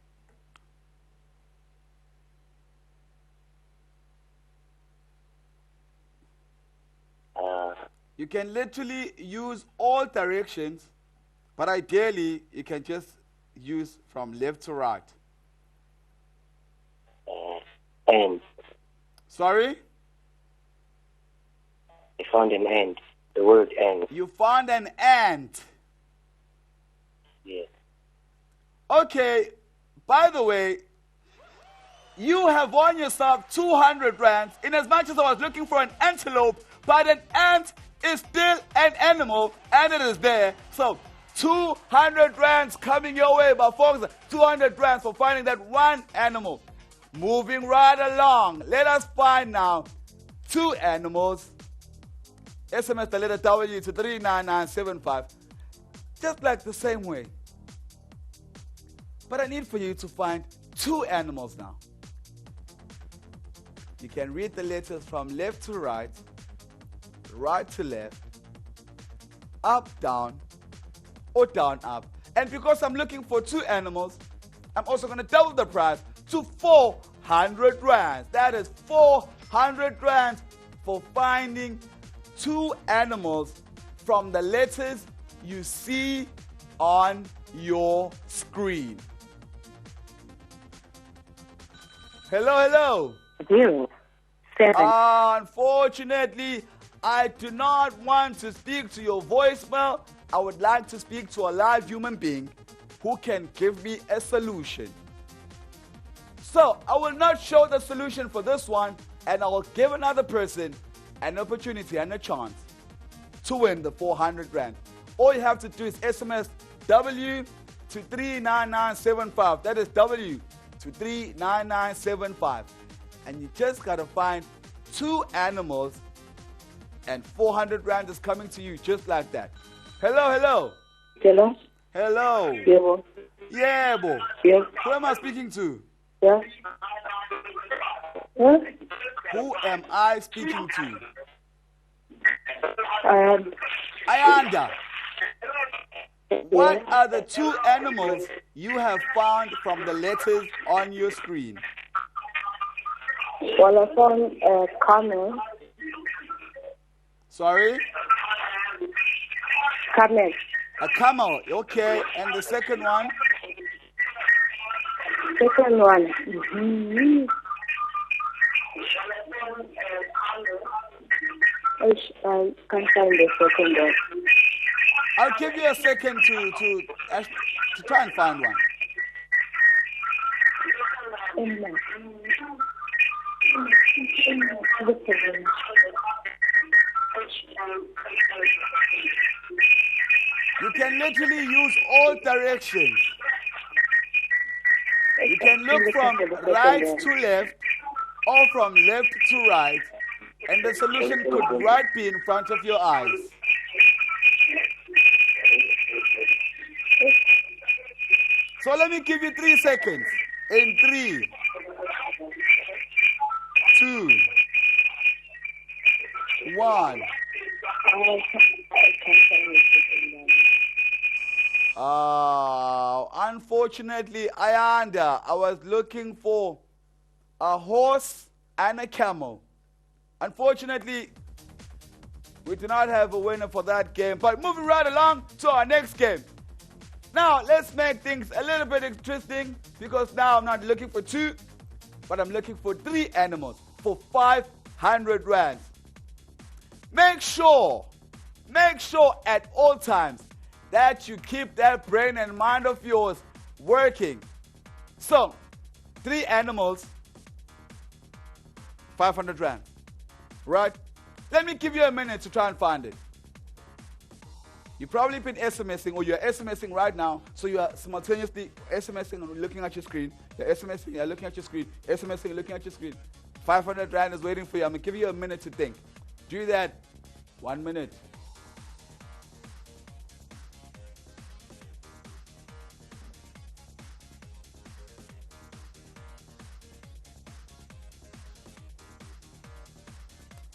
S1: You can literally use all directions, but ideally you can just use from left to right.
S4: And
S1: Sorry?
S4: I found an ant. The word ant.
S1: You found an ant.
S4: Yes.
S1: Okay, by the way, you have won yourself 200 rands in as much as I was looking for an antelope, but an ant is still an animal and it is there. So 200 rands coming your way, but folks, 200 rands for finding that one animal. Moving right along, let us find now two animals. SMS the letter W to 39975. Just like the same way. But I need for you to find two animals now. You can read the letters from left to right, right to left, up, down, or down, up. And because I'm looking for two animals, I'm also going to double the price to 400 rands. That is 400 rands for finding two animals from the letters you see on your screen. Hello, hello.
S2: 0, 7.
S1: Unfortunately, I do not want to speak to your voicemail. I would like to speak to a live human being who can give me a solution. So, I will not show the solution for this one, and I will give another person an opportunity and a chance to win the 400 rand. All you have to do is SMS W to 39975. That is W to 39975. and you just gotta find 2 animals, and 400 rand is coming to you just like that. Hello, hello.
S5: Hello?
S1: Hello.
S5: Yebo.
S1: Yeah, boy.
S5: Yes.
S1: Who am I speaking to?
S5: Yeah. What?
S1: Who am I speaking to? Ayanda. What are the 2 animals you have found from the letters on your screen?
S5: Well, I found a camel.
S1: Sorry?
S5: Camel.
S1: A camel. Okay. And the second one?
S5: Second one. Mm-hmm. I can't find the second one.
S1: I'll give you a second to try and find one. You can literally use all directions. You can look from right to left or from left to right, and the solution could right be in front of your eyes. So let me give you 3 seconds. In 3, 2, 1. Unfortunately, Ayanda, I was looking for a horse and a camel. Unfortunately, we do not have a winner for that game. But moving right along to our next game. Now, let's make things a little bit interesting, because now I'm not looking for 2, but I'm looking for 3 animals for 500 rand. Make sure at all times that you keep that brain and mind of yours working. So, 3 animals, 500 rand. Right? Let me give you a minute to try and find it. You've probably been SMSing, or you're SMSing right now, so you are simultaneously SMSing and looking at your screen. You're SMSing, you're looking at your screen, SMSing, looking at your screen. 500 rand is waiting for you. I'm going to give you a minute to think. Do that. 1 minute.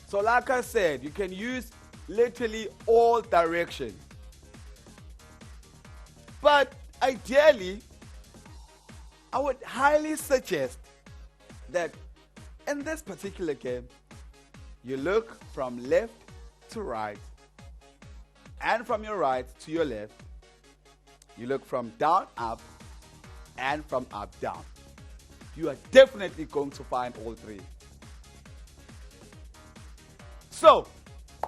S1: So like I said, you can use literally all directions. But ideally, I would highly suggest that in this particular game, you look from left to right, and from your right to your left. You look from down up, and from up down. You are definitely going to find all 3. So,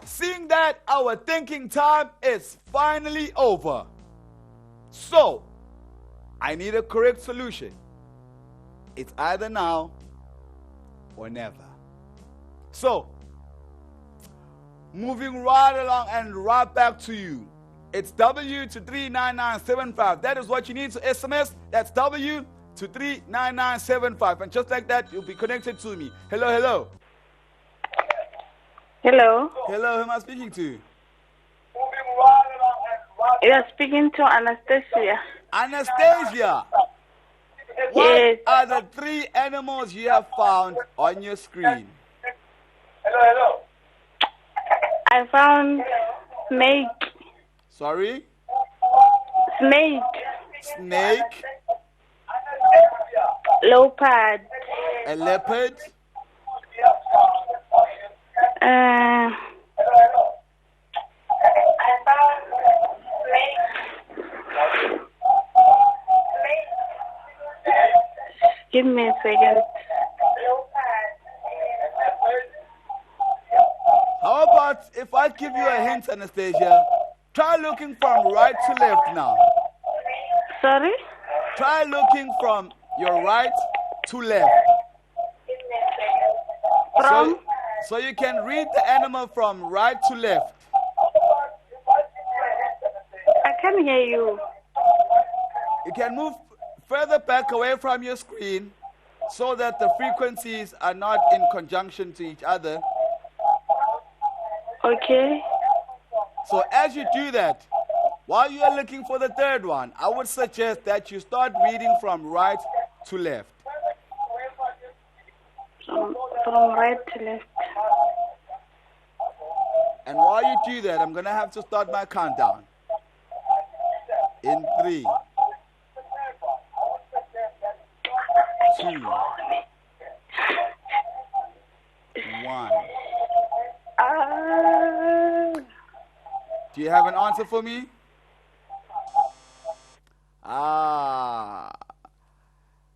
S1: seeing that our thinking time is finally over. So, I need a correct solution. It's either now or never. So, moving right along and right back to you. It's W to 39975. That is what you need to SMS. That's W to 39975. And just like that, you'll be connected to me. Hello, hello.
S6: Hello.
S1: Hello, who am I speaking to?
S6: You're speaking to Anastasia.
S1: Anastasia. What are the 3 animals you have found on your screen?
S3: Hello.
S6: I found snake.
S1: Sorry?
S6: Snake.
S1: Snake.
S6: Leopard.
S1: A leopard.
S6: Give me a second.
S1: How about if I give you a hint, Anastasia? Try looking from right to left now.
S6: Sorry?
S1: Try looking from your right to left.
S6: From?
S1: So you can read the animal from right to left.
S6: I can't hear you.
S1: You can move further back away from your screen so that the frequencies are not in conjunction to each other.
S6: Okay.
S1: So as you do that, while you are looking for the third one, I would suggest that you start reading from right to left.
S6: From right to left.
S1: And while you do that, I'm going to have to start my countdown. In 3, 2, 1. Do you have an answer for me?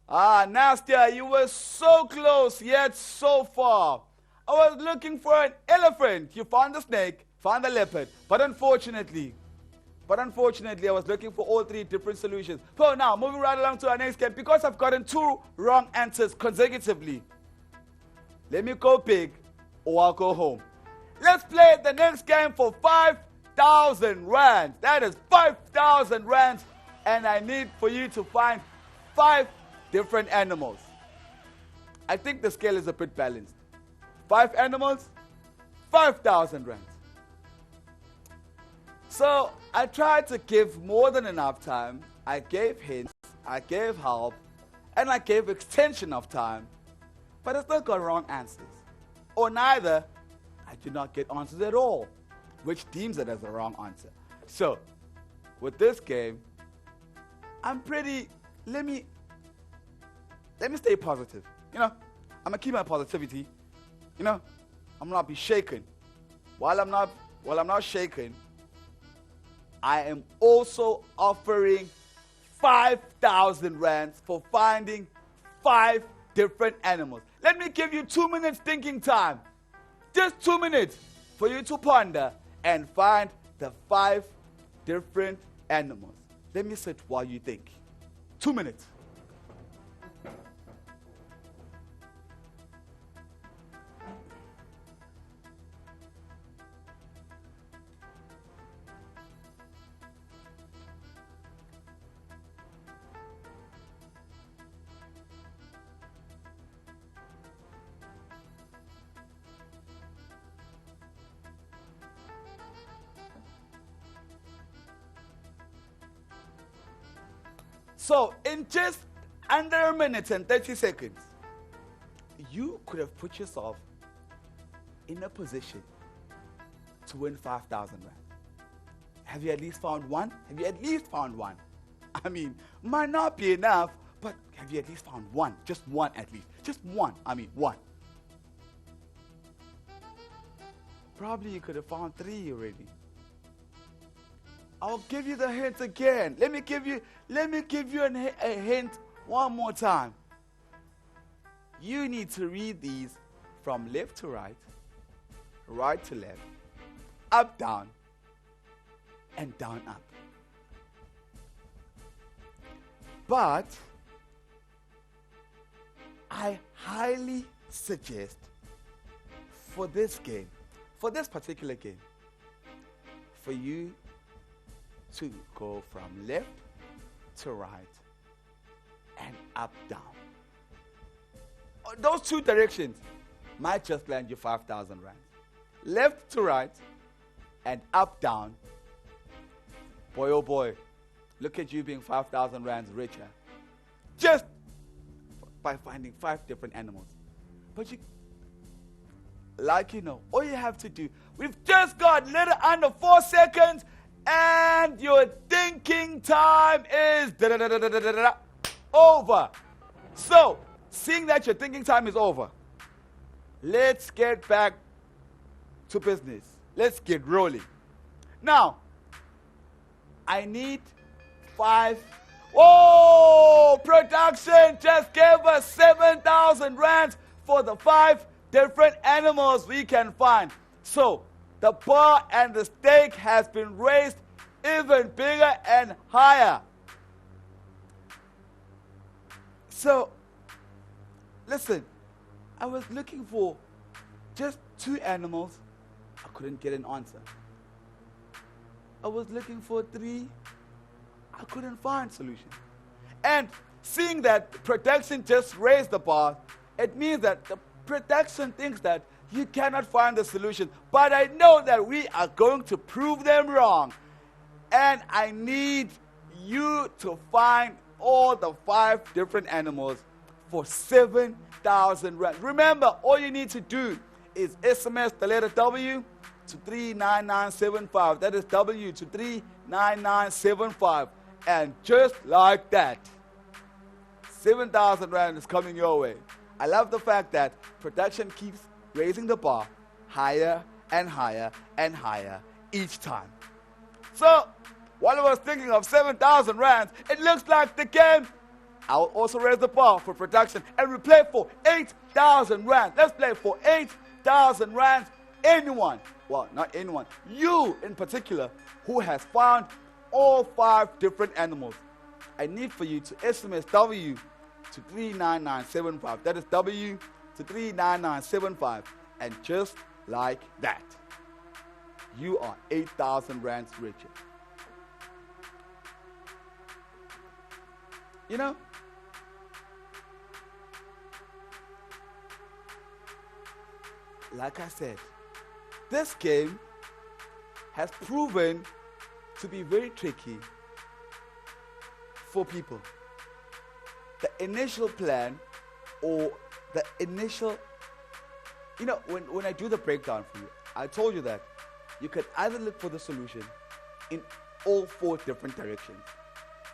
S1: Nastia, you were so close yet so far. I was looking for an elephant. You found the snake, found the leopard. But unfortunately, I was looking for all three different solutions. So now, moving right along to our next game. Because I've gotten 2 wrong answers consecutively, let me go big or I'll go home. Let's play the next game for 5,000 rands. That is 5,000 rands. And I need for you to find 5 different animals. I think the scale is a bit balanced. 5 animals, 5,000 rands. So I tried to give more than enough time. I gave hints, I gave help, and I gave extension of time. But I still got wrong answers. Or neither, I did not get answers at all, which deems it as a wrong answer. So, with this game, I'm pretty, let me stay positive. I'm going to keep my positivity. I'm not be shaken. While I'm not shaken, I am also offering 5,000 rands for finding 5 different animals. Let me give you 2 minutes thinking time. Just 2 minutes for you to ponder and find the 5 different animals. Let me sit while you think. 2 minutes. So, in just under a minute and 30 seconds, you could have put yourself in a position to win 5,000 rand. Have you at least found one? Have you at least found one? I mean, might not be enough, but have you at least found one? Just one at least. Just one. One. Probably you could have found 3 already. I'll give you the hint again. Let me give you a hint one more time. You need to read these from left to right, right to left, up, down, and down, up. But I highly suggest for this game, for this particular game, for you to go from left to right and up, down. Those 2 directions might just land you 5,000 rands. Left to right and up, down. Boy, oh boy, look at you being 5,000 rands richer. Just by finding 5 different animals. But all you have to do, we've just got a little under 4 seconds, and your thinking time is over. So, seeing that your thinking time is over, let's get back to business. Let's get rolling. Now, I need 5. Whoa! Production just gave us 7,000 rands for the 5 different animals we can find. So, the bar and the stake has been raised even bigger and higher. So, listen, I was looking for just 2 animals. I couldn't get an answer. I was looking for 3. I couldn't find solution. And seeing that production just raised the bar, it means that the production thinks that you cannot find the solution. But I know that we are going to prove them wrong. And I need you to find all the 5 different animals for 7,000 rand. Remember, all you need to do is SMS the letter W to 39975. That is W to 39975. And just like that, 7,000 rand is coming your way. I love the fact that production keeps raising the bar higher and higher and higher each time. So, while I was thinking of 7,000 rands, it looks like the game. I'll also raise the bar for production and we play for 8,000 rands. Let's play for 8,000 rands. Anyone, well, not anyone, you in particular, who has found all 5 different animals, I need for you to SMS W to 39975. That is W to 39975. And just like that, you are 8,000 rands richer. You know, like I said, this game has proven to be very tricky for people. The initial plan or the initial, you know, when I do the breakdown for you, I told you that you could either look for the solution in all 4 different directions.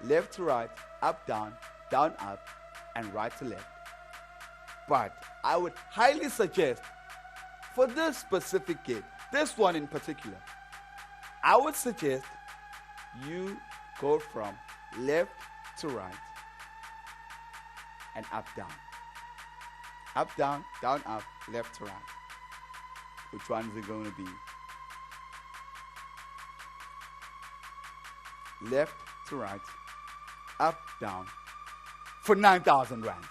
S1: Left to right, up, down up, and right to left. But I would highly suggest for this specific game, this one in particular, I would suggest you go from left to right and up, down. Up, down up, left to right. Which one is it going to be? Left to right, up, down, for 9,000 rands.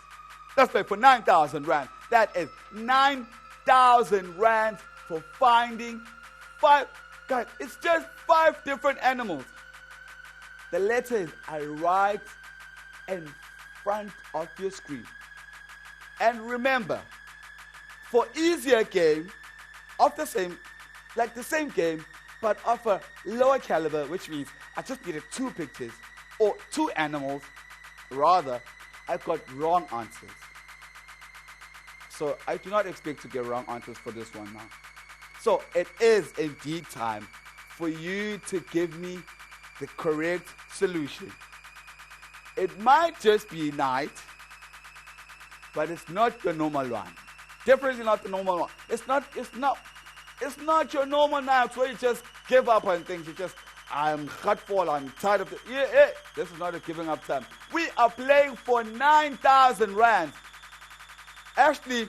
S1: Let's play for 9,000 rands. That is 9,000 rands for finding 5. Guys, it's just 5 different animals. The letters are right in front of your screen. And remember, for easier game of the same, like the same game, but of a lower caliber, which means I just needed 2 pictures or 2 animals, rather, I got wrong answers. So I do not expect to get wrong answers for this one now. So it is indeed time for you to give me the correct solution. It might just be night, but it's not the normal one. Definitely not the normal one. It's not your normal night where you just give up on things. You just, I'm hurtful, I'm tired of it. Yeah, this is not a giving up time. We are playing for 9,000 rands. Actually,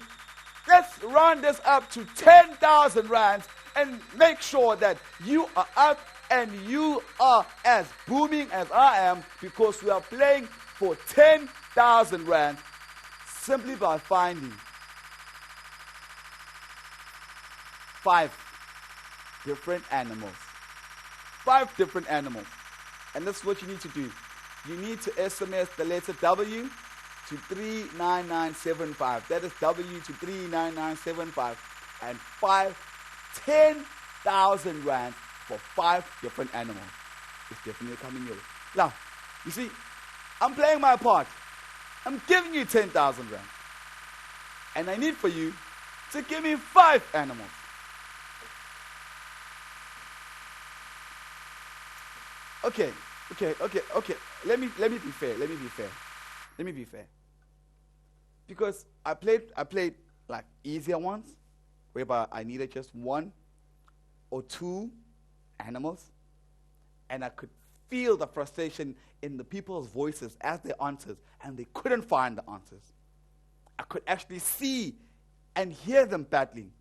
S1: let's round this up to 10,000 rands and make sure that you are up and you are as booming as I am, because we are playing for 10,000 rands simply by finding 5 different animals. 5 different animals. And this is what you need to do. You need to SMS the letter W to 39975. That is W to 39975. And 10,000 rand for 5 different animals. It's definitely coming your way. Now, you see, I'm playing my part. I'm giving you 10,000 rand. And I need for you to give me 5 animals. Okay. Let me be fair. Because I played like easier ones, whereby I needed just 1 or 2 animals, and I could feel the frustration in the people's voices as they answered, and they couldn't find the answers. I could actually see and hear them battling.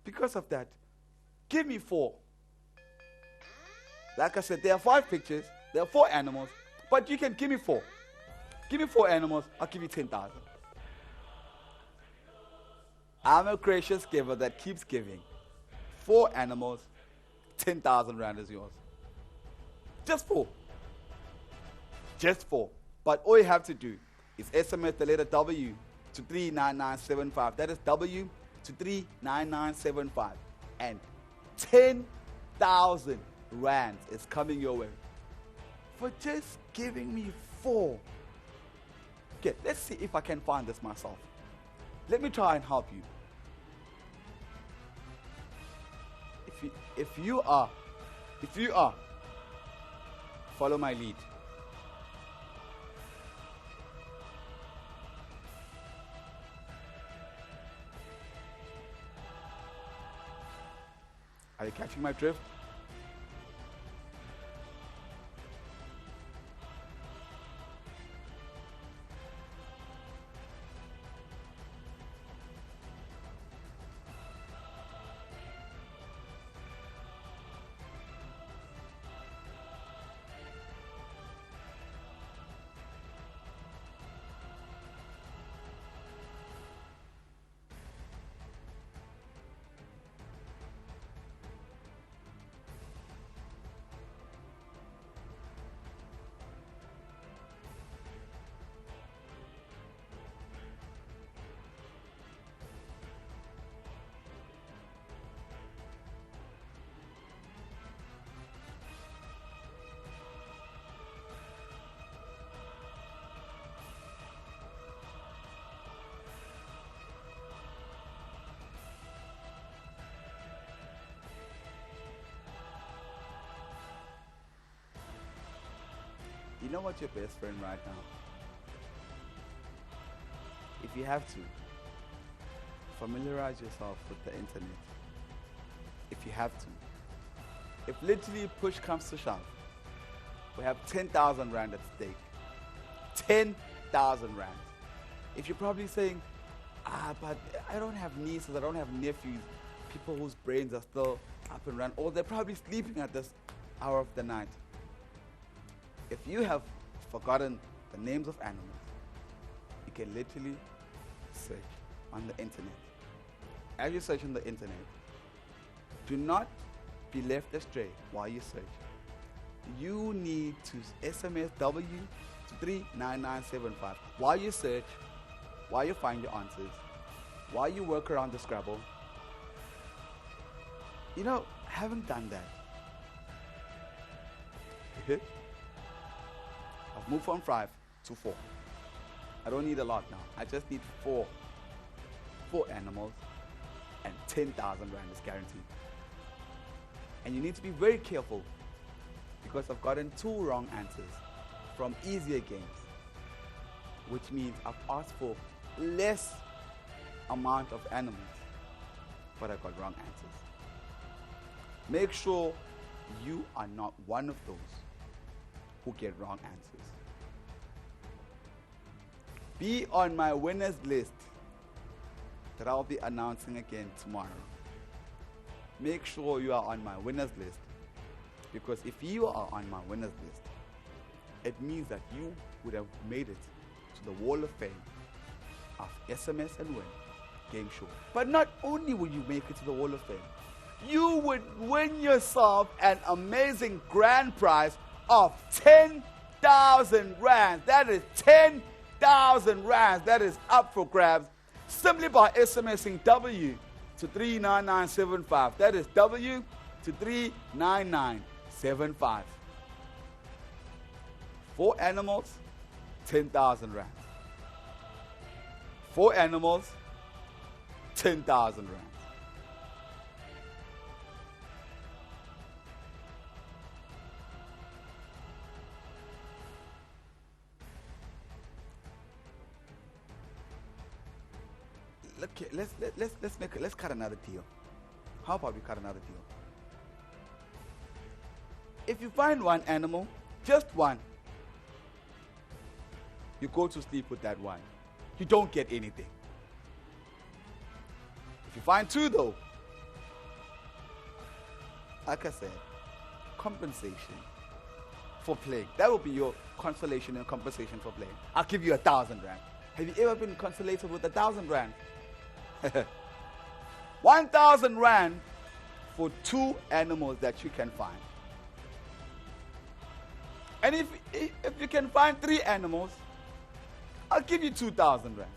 S1: Because of that, give me 4. Like I said, there are 5 pictures, there are 4 animals, but you can give me 4. Give me 4 animals, I'll give you 10,000. I'm a gracious giver that keeps giving. 4 animals, 10,000 rand is yours. Just 4. Just 4. But all you have to do is SMS the letter W to 39975. That is W to 39975. And 10,000 rands is coming your way for just giving me 4. Okay, let's see if I can find this myself. Let me try and help you. If you are, follow my lead. Are you catching my drift? You know what's your best friend right now? If you have to, familiarize yourself with the internet. If you have to. If literally push comes to shove, we have 10,000 rand at stake. 10,000 rand. If you're probably saying, but I don't have nieces, I don't have nephews, people whose brains are still up and running, or they're probably sleeping at this hour of the night. If you have forgotten the names of animals, you can literally search on the internet. As you search on the internet, do not be left astray while you search. You need to SMS W to 39975. While you search, while you find your answers, while you work around the Scrabble. You know, having done that, I've moved from 5 to 4. I don't need a lot now. I just need 4 animals, and 10,000 rand is guaranteed. And you need to be very careful, because I've gotten 2 wrong answers from easier games, which means I've asked for less amount of animals, but I got wrong answers. Make sure you are not one of those who get wrong answers. Be on my winners list that I'll be announcing again tomorrow. Make sure you are on my winners list, because if you are on my winners list, it means that you would have made it to the Wall of Fame of SMS and Win game show. But not only will you make it to the Wall of Fame, you would win yourself an amazing grand prize of 10,000 rands. That is 10,000 rands. That is up for grabs simply by SMSing W to 39975. That is W to 39975. 4 animals, 10,000 rands. 4 animals, 10,000 rands. Okay, let's cut another deal. How about we cut another deal? If you find 1 animal, just 1, you go to sleep with that 1. You don't get anything. If you find 2 though, like I said, compensation for playing. That will be your consolation and compensation for playing. I'll give you 1,000 rand. Have you ever been consolated with 1,000 rand? 1,000 rand for 2 animals that you can find. And if you can find 3 animals, I'll give you 2,000 rand.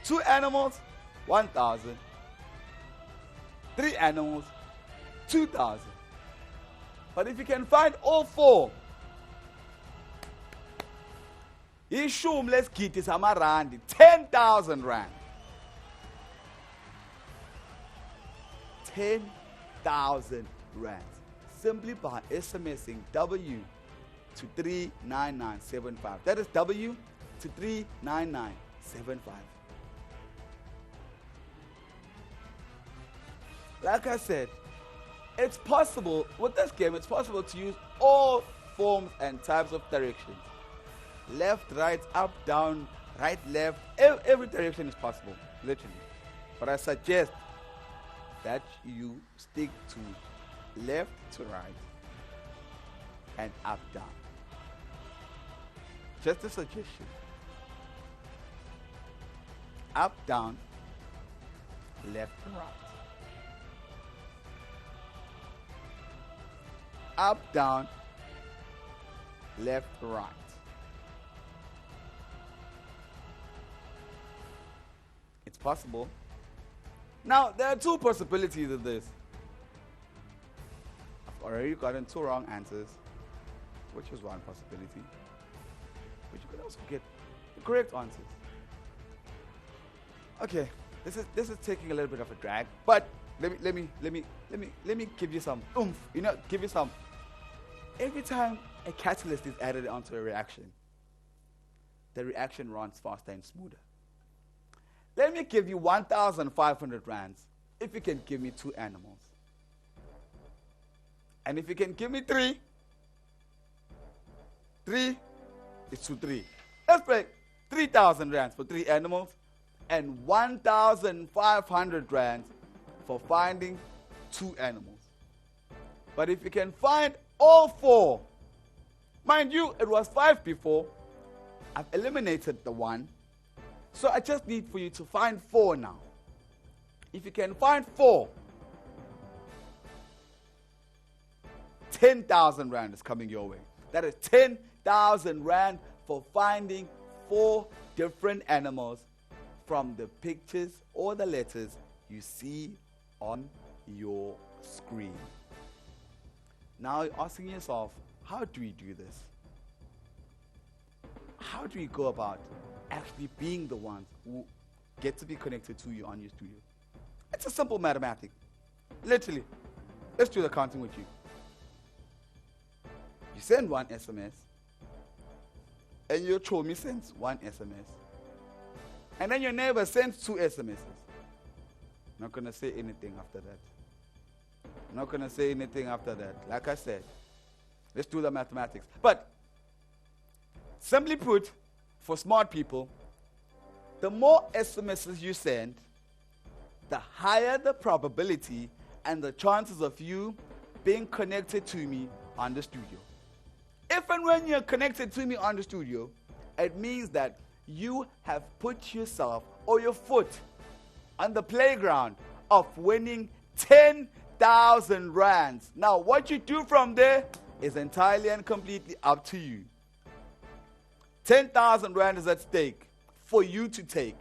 S1: 2 animals, 1,000. 3 animals, 2,000. But if you can find all 4, ishum let's get is amarandi, 10,000 rand. 10,000 rand. Simply by SMSing W to 39975. That is W to 39975. Like I said, it's possible, with this game, it's possible to use all forms and types of directions. Left, right, up, down, right, left, every direction is possible, literally. But I suggest that you stick to left to right and up, down. Just a suggestion. Up, down, left and right. Up, down, left, right. It's possible. Now, there are 2 possibilities of this. I've already gotten 2 wrong answers, which is one possibility. But you could also get the correct answers. Okay, this is taking a little bit of a drag, but let me give you some oomph. Give you some. Every time a catalyst is added onto a reaction, the reaction runs faster and smoother. Let me give you 1,500 rands if you can give me 2 animals. And if you can give me 3 is to 3. Let's break 3,000 rands for 3 animals and 1,500 rands for finding 2 animals. But if you can find all 4, mind you, it was 5 before. I've eliminated the 1. So I just need for you to find 4 now. If you can find 4, 10,000 rand is coming your way. That is 10,000 rand for finding 4 different animals from the pictures or the letters you see on your screen. Now you're asking yourself, how do we do this? How do we go about actually being the ones who get to be connected to you on your studio? It's a simple mathematic. Literally. Let's do the counting with you. You send 1 SMS, and your chommy sends 1 SMS. And then your neighbor sends 2 SMSs. Not going to say anything after that. Not going to say anything after that. Like I said, let's do the mathematics. But, simply put, for smart people, the more SMSs you send, the higher the probability and the chances of you being connected to me on the studio. If and when you're connected to me on the studio, it means that you have put yourself or your foot on the playground of winning 10,000 rands. Now, what you do from there is entirely and completely up to you. 10,000 rand is at stake for you to take.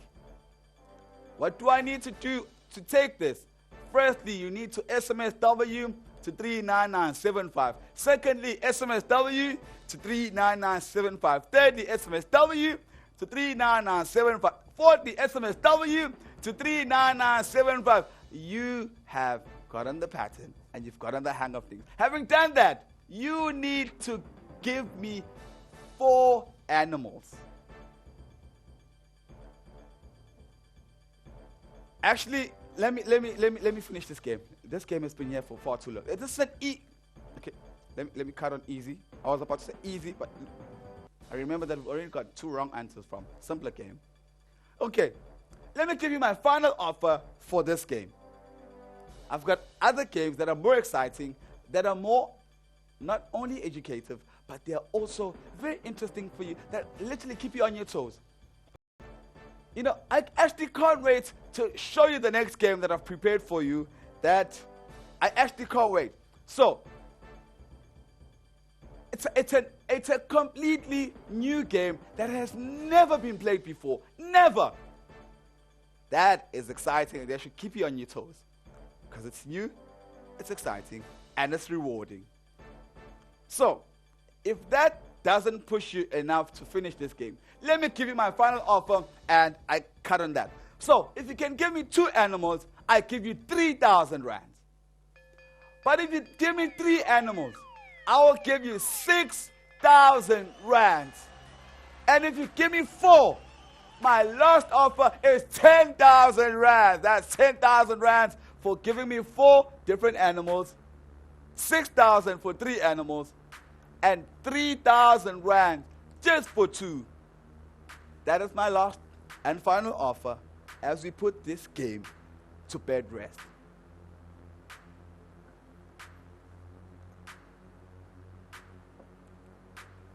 S1: What do I need to do to take this? Firstly, you need to SMS W to 39975. Secondly, SMS W to 39975. Thirdly, SMS W to 39975. Fourthly, SMS W to 39975. You have gotten the pattern and you've gotten the hang of things. Having done that, you need to give me 4 animals. Actually, let me finish this game. This game has been here for far too long. This is an okay. Let me cut on easy. I was about to say easy, but I remember that we've already got 2 wrong answers from simpler game. Okay, let me give you my final offer for this game. I've got other games that are more exciting, that are more not only educative, but they are also very interesting for you, that literally keep you on your toes. You know, I actually can't wait to show you the next game that I've prepared for you, that I actually can't wait. So, it's a completely new game that has never been played before. Never. That is exciting, and that should keep you on your toes. Because it's new, it's exciting, and it's rewarding. So, if that doesn't push you enough to finish this game, let me give you my final offer, and I cut on that. So, if you can give me 2 animals, I give you 3,000 rands. But if you give me 3 animals, I will give you 6,000 rands. And if you give me 4, my last offer is 10,000 rands. That's 10,000 rands for giving me 4 different animals, 6,000 for 3 animals, and 3,000 rands just for 2. That is my last and final offer as we put this game to bed rest.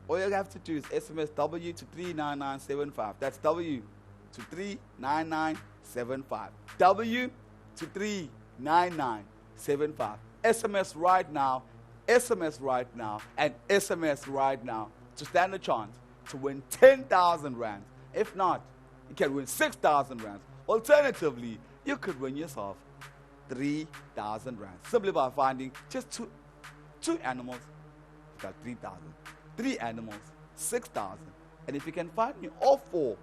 S1: All you have to do is SMS W to 39975. That's W to 39975. W to 39975. SMS right now, SMS right now, and SMS right now to stand a chance to win 10,000 rands. If not, you can win 6,000 rands. Alternatively, you could win yourself 3,000 rands simply by finding just two animals. You got 3,000. 3 animals, 6,000. And if you can find me all 4,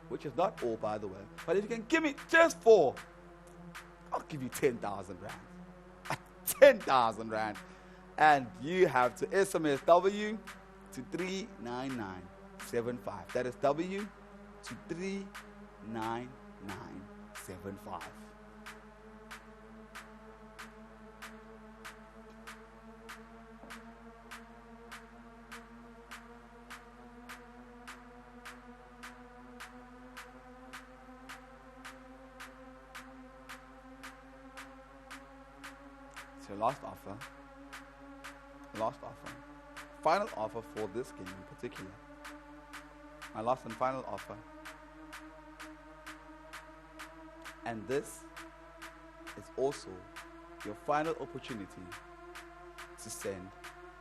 S1: which is not all, by the way, but if you can give me just 4, I'll give you 10,000 rands. 10,000 rands. And you have to SMS W to 39975. That is W to 39975. Your last offer, final offer for this game in particular, my last and final offer, and this is also your final opportunity to send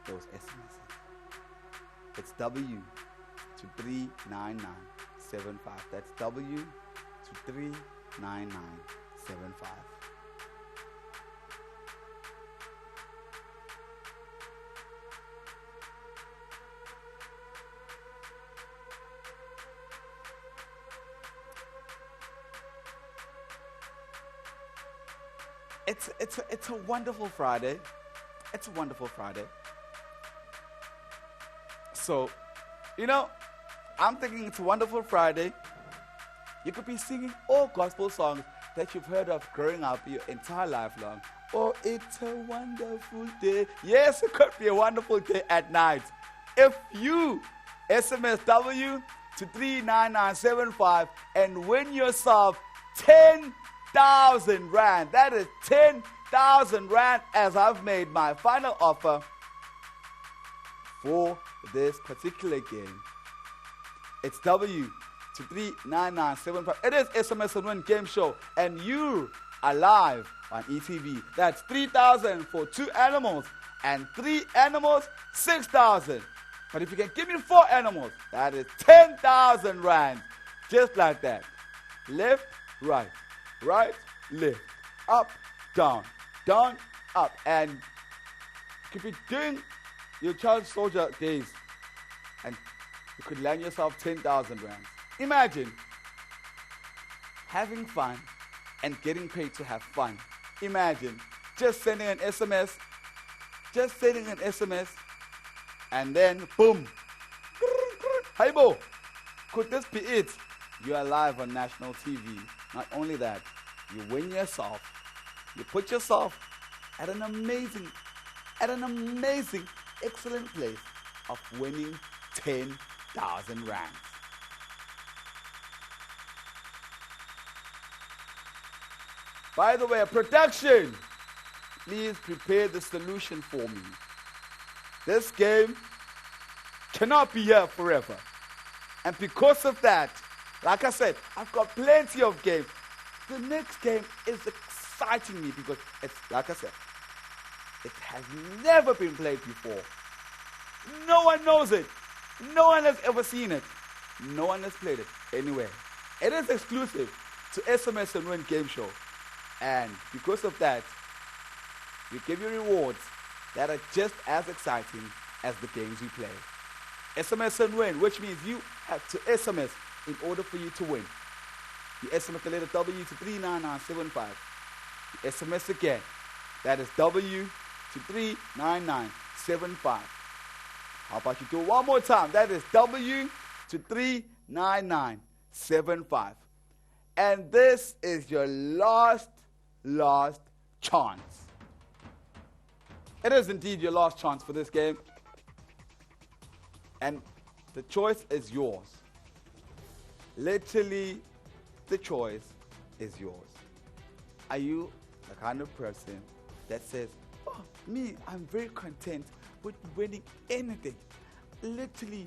S1: those SMSs. It's W to 39975. That's W to 39975. It's a wonderful Friday. It's a wonderful Friday. So, I'm thinking it's a wonderful Friday. You could be singing all gospel songs that you've heard of growing up your entire life long. Oh, it's a wonderful day. Yes, it could be a wonderful day at night. If you SMS W to 39975 and win yourself 10,000 rand. That is 10,000 rand as I've made my final offer for this particular game. It's W to 39975. It is SMS Win game show, and you are live on ETV. That's 3,000 for 2 animals, and 3 animals, 6,000. But if you can give me 4 animals, that is 10,000 rand. Just like that. Left, right. Right, left, up, down, up. And you could be doing your child soldier days, and you could land yourself 10,000 rands. Imagine having fun and getting paid to have fun. Imagine just sending an SMS, and then boom. Hey, Bo, could this be it? You are live on national TV. Not only that, you win yourself. You put yourself at an amazing, excellent place of winning 10,000 rands. By the way, production, please prepare the solution for me. This game cannot be here forever. And because of that, like I said, I've got plenty of games. The next game is exciting me because it's, like I said, it has never been played before. No one knows it. No one has ever seen it. No one has played it anywhere. It is exclusive to SMS and Win game show. And because of that, we give you rewards that are just as exciting as the games we play. SMS and Win, which means you have to SMS in order for you to win. You SMS the letter W to 39975. You SMS again. That is W to 39975. How about you do it one more time? That is W to 39975. And this is your last chance. It is indeed your last chance for this game. And the choice is yours. Literally, the choice is yours. Are you the kind of person that says, oh, me, I'm very content with winning anything? Literally,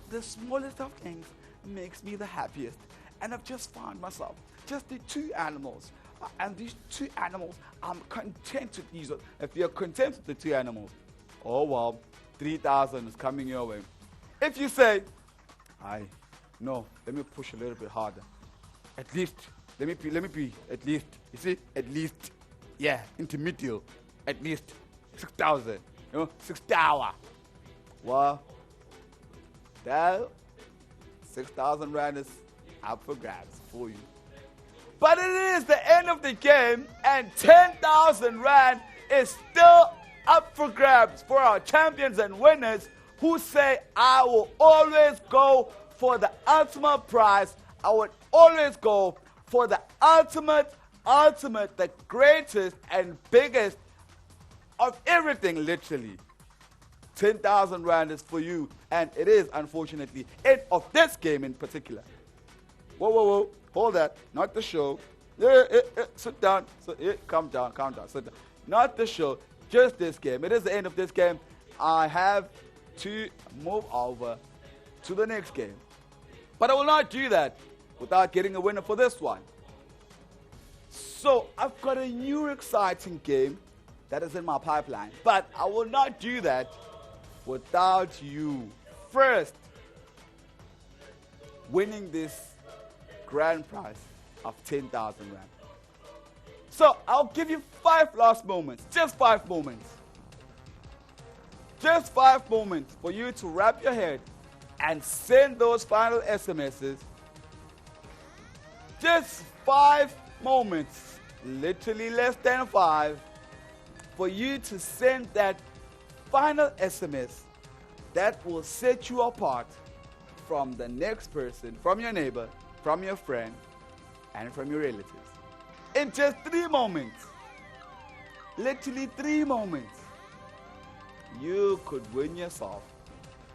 S1: the smallest of things makes me the happiest. And I've just found myself just the two animals. And these two animals, I'm content with these. If you're content with the two animals, oh well, 3,000 is coming your way. If you say, no, let me push a little bit harder. At least, let me be, at least, you see, at least, yeah, intermediate, at least 6,000, 6 hour. Well, that 6,000 rand is up for grabs for you. But it is the end of the game, and 10,000 rand is still up for grabs for our champions and winners who say, I will always go for the ultimate prize. I would always go for the ultimate, the greatest and biggest of everything, literally. 10,000 rand is for you, and it is, unfortunately, it of this game in particular. Whoa, hold that, not the show. Sit down, calm down, sit down. Not the show, just this game. It is the end of this game. I have to move over to the next game. But I will not do that without getting a winner for this one. So I've got a new exciting game that is in my pipeline. But I will not do that without you first winning this grand prize of 10,000 rand. So I'll give you 5 last moments, just 5 moments. Just 5 moments for you to wrap your head and send those final SMSs. Just 5 moments, literally less than 5, for you to send that final SMS that will set you apart from the next person, from your neighbor, from your friend, and from your relatives. In just 3 moments, literally 3 moments, you could win yourself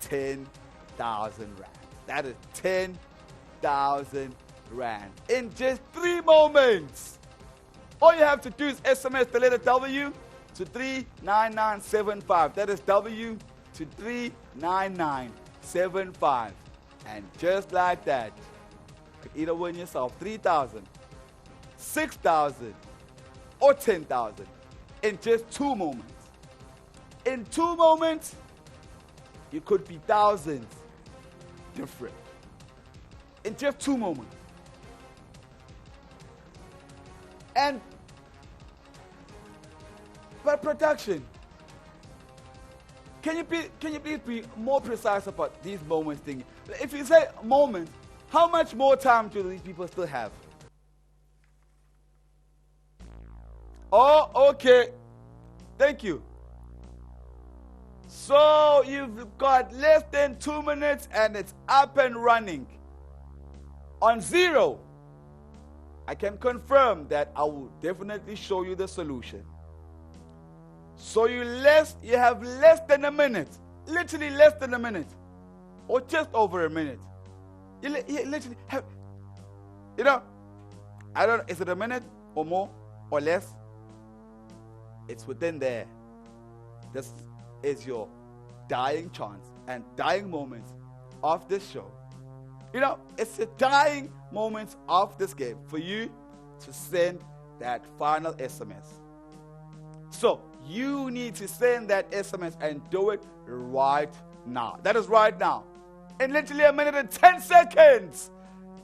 S1: 10,000 rand. That is 10,000 rand. In just 3 moments. All you have to do is SMS the letter W to 39975. That is W to 39975. And just like that, you could either win yourself 3,000, 6,000, or 10,000 in just 2 moments. In 2 moments, you could be thousands different. In just 2 moments. And by production, can you please be more precise about these moments thing? If you say moments, how much more time do these people still have? Oh, okay. Thank you. So you've got less than 2 minutes and it's up and running. On 0, I can confirm that I will definitely show you the solution. So you have less than a minute, literally less than a minute, or just over a minute. You literally have, I don't know, is it a minute or more or less? It's within there. This is your dying chance and dying moments of this show. It's the dying moments of this game for you to send that final SMS. So, you need to send that SMS and do it right now. That is right now. In literally a minute and 10 seconds,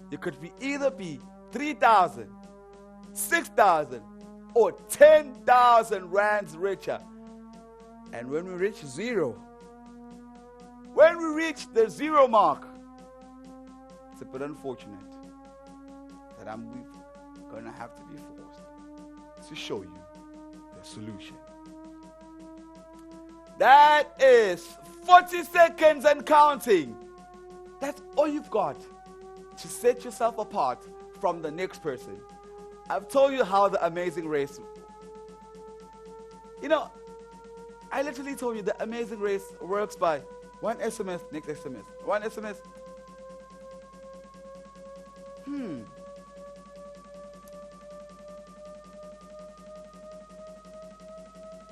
S1: you could either be 3,000, 6,000, or 10,000 rands richer. And when we reach zero, when we reach the zero mark, it's a bit unfortunate that I'm going to have to be forced to show you the solution. That is 40 seconds and counting. That's all you've got to set yourself apart from the next person. I've told you how the Amazing Race, I literally told you the Amazing Race works by one SMS, next SMS, one SMS.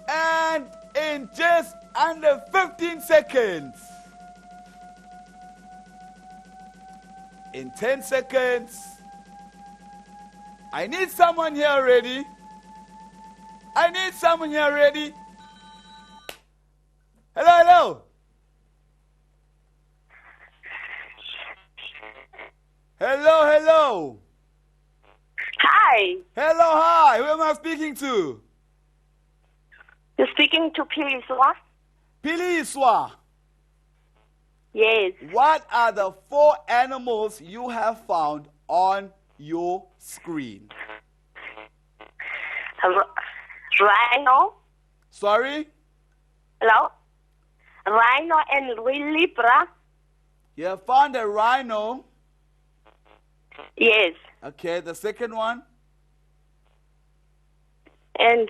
S1: And in just under 15 seconds, in 10 seconds, I need someone here ready. I need someone here ready. Hello, hello. Hello, hello.
S6: Hi,
S1: Hello, hi. Who am I speaking to?
S6: you're speaking to Piliswa?
S1: Piliswa.
S6: Yes.
S1: What are the 4 animals you have found on your screen?
S6: Rhino.
S1: Sorry?
S6: Hello? Rhino and Libra.
S1: You have found a rhino.
S6: Yes.
S1: Okay, the second one?
S6: And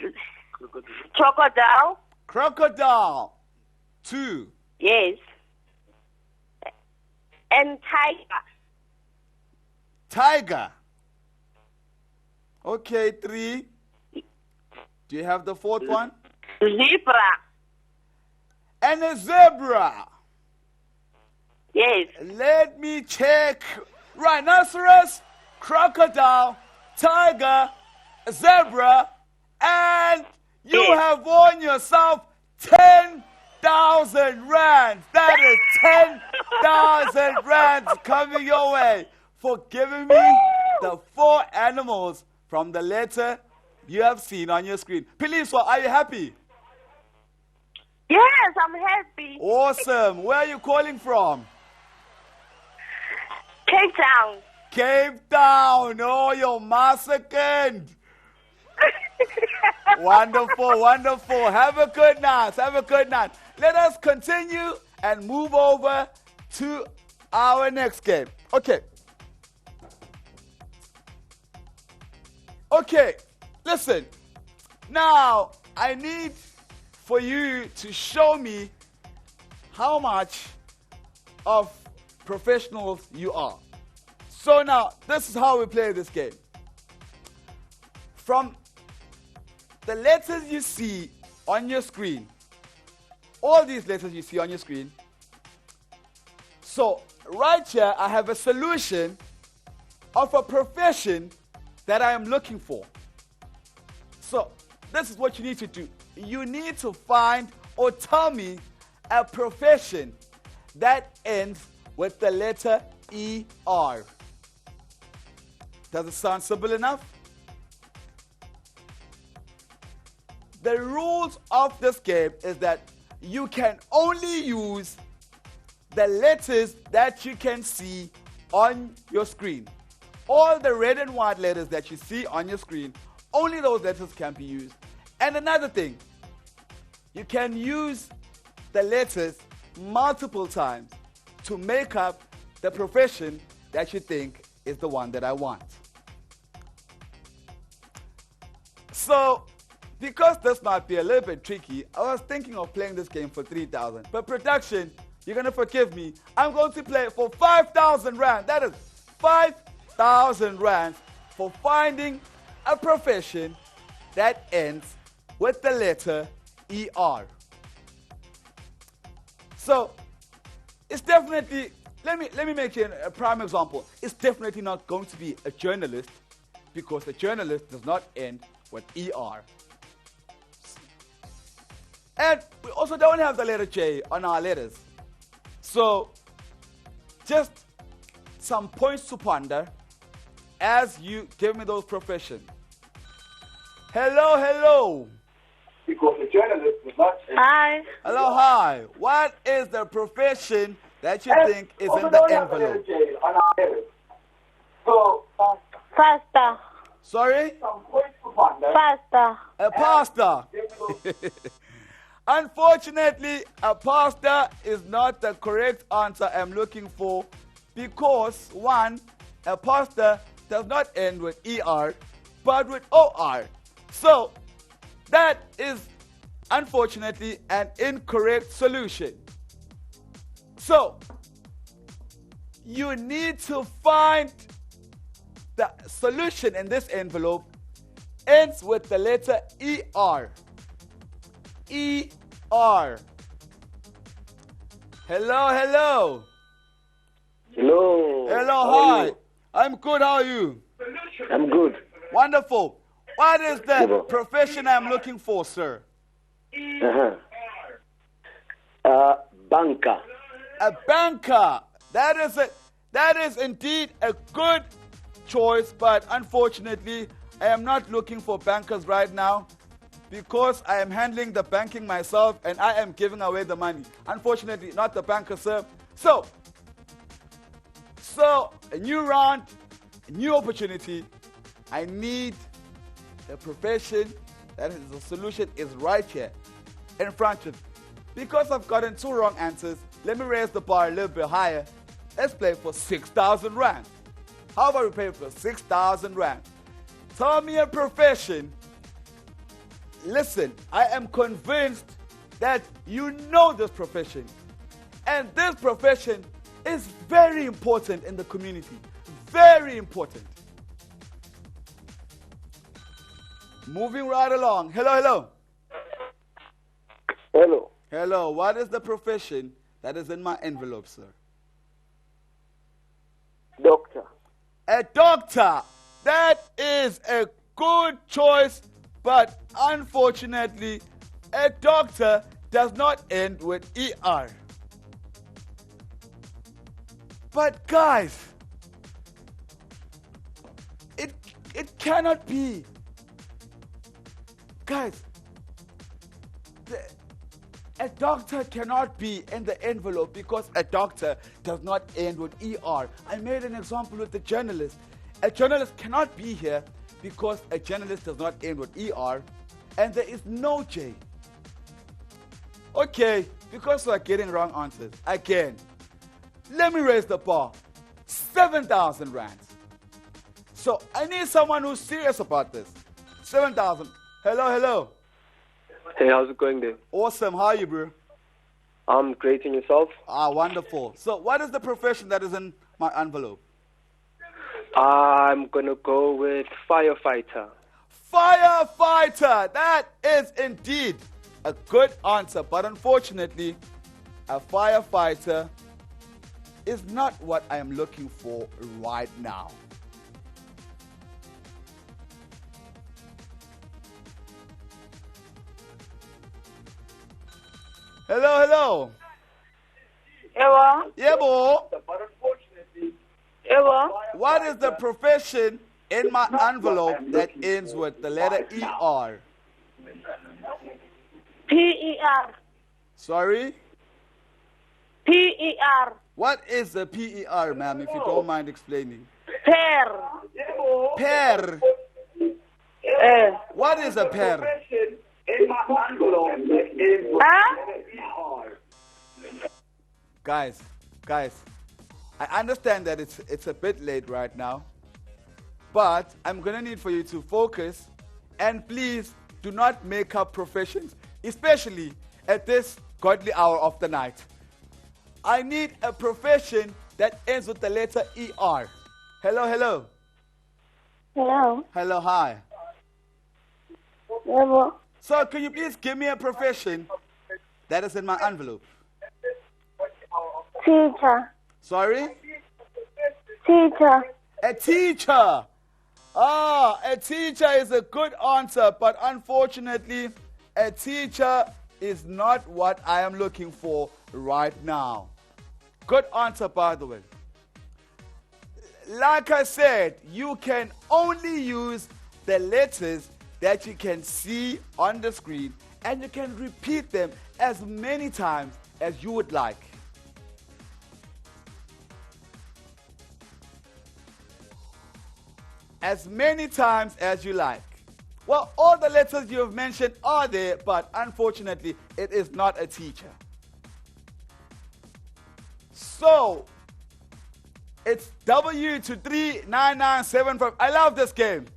S6: crocodile.
S1: Crocodile. 2.
S6: Yes. And tiger.
S1: Tiger. Okay, 3. Do you have the 4th one?
S6: Zebra.
S1: And a zebra.
S6: Yes.
S1: Let me check. Rhinoceros, crocodile, tiger, zebra, and you
S6: Yes.
S1: have won yourself 10,000 rands. That is 10,000 rands coming your way for giving me the 4 animals from the letter you have seen on your screen. Piliswa, are you happy?
S6: Yes, I'm happy.
S1: Awesome. Where are you calling from?
S6: Cape Town.
S1: Cape Town. Oh, you're massacred. Wonderful, wonderful. Have a good night. Have a good night. Let us continue and move over to our next game. Okay. Okay. Listen. Now, I need for you to show me how much of professionals you are. So now, this is how we play this game. From the letters you see on your screen, all these letters you see on your screen, so right here I have a solution of a profession that I am looking for. So this is what you need to do. You need to find or tell me a profession that ends with the letter ER. Does it sound simple enough? The rules of this game is that you can only use the letters that you can see on your screen. All the red and white letters that you see on your screen, only those letters can be used. And another thing, you can use the letters multiple times to make up the profession that you think is the one that I want. So, because this might be a little bit tricky, I was thinking of playing this game for 3,000. But production, you're going to forgive me. I'm going to play it for 5,000 rand. That is 5,000 rand for finding a profession that ends with the letter ER. So, it's definitely, let me make you a prime example. It's definitely not going to be a journalist, because a journalist does not end with ER. And we also don't have the letter J on our letters. So, just some points to ponder as you give me those professions. Hello, hello.
S3: Because the journalist was not.
S2: Hi.
S1: Hello, hi. What is the profession that you think is in the envelope?
S3: On our letters. So,
S2: Faster.
S1: Sorry?
S3: some points to ponder.
S2: Faster.
S1: A pastor. Unfortunately, a pastor is not the correct answer I'm looking for because, one, a pastor does not end with ER, but with OR. So, that is unfortunately an incorrect solution. So, you need to find the solution in this envelope ends with the letter ER. ER. Hello, hello.
S4: Hello.
S1: Hello,
S4: How are
S1: hi.
S4: you?
S1: I'm good, how are you?
S4: I'm good.
S1: Wonderful. What is the
S4: Good.
S1: profession I'm looking for, sir?
S4: Uh-huh. Banker.
S1: A banker. That is indeed a good choice, but unfortunately, I am not looking for bankers right now because I am handling the banking myself and I am giving away the money. Unfortunately, not the banker, sir. So a new round, a new opportunity. I need a profession that is the solution is right here in front of me. Because I've gotten 2 wrong answers, let me raise the bar a little bit higher. Let's play for 6,000 rand. How about we play for 6,000 rand? Tell me a profession. Listen, I am convinced that you know this profession. And this profession is very important in the community. Very important. Moving right along. Hello, hello.
S4: Hello.
S1: Hello, what is the profession that is in my envelope, sir?
S4: Doctor.
S1: A doctor. That is a good choice, but unfortunately, a doctor does not end with ER. But guys, it cannot be. Guys, a doctor cannot be in the envelope because a doctor does not end with ER. I made an example with the journalist. A journalist cannot be here because a journalist does not end with ER and there is no J. Okay, because we are getting wrong answers. Again, let me raise the bar. 7,000 rand. So I need someone who's serious about this. 7,000. Hello, hello.
S4: Hey, how's it going there?
S1: Awesome. How are you, bro?
S4: I'm great, and yourself?
S1: Wonderful. So what is the profession that is in my envelope?
S4: I'm gonna go with firefighter.
S1: Firefighter. That is indeed a good answer. But unfortunately, a firefighter is not what I am looking for right now. Hello, hello.
S2: Ewa.
S1: Yebo.
S3: But unfortunately,
S2: Ewa.
S1: What is the profession in my envelope that ends with the letter ER?
S2: PER.
S1: Sorry?
S2: PER.
S1: What is the PER, ma'am, if you don't mind explaining?
S2: Per.
S1: Per. What is a per?
S3: in my envelope is
S2: Huh?
S1: Guys, I understand that it's a bit late right now, but I'm going to need for you to focus and please do not make up professions, especially at this godly hour of the night. I need a profession that ends with the letter ER. Hello, hello.
S5: Hello.
S1: Hello, hi.
S5: Ewa.
S1: So can you please give me a profession that is in my envelope?
S5: Teacher.
S1: Sorry?
S5: Teacher.
S1: A teacher. A teacher is a good answer, but unfortunately, a teacher is not what I am looking for right now. Good answer, by the way. Like I said, you can only use the letters that you can see on the screen, and you can repeat them as many times as you would like. As many times as you like. Well, all the letters you have mentioned are there, but unfortunately, it is not a teacher. So, it's W to 39975. I love this game.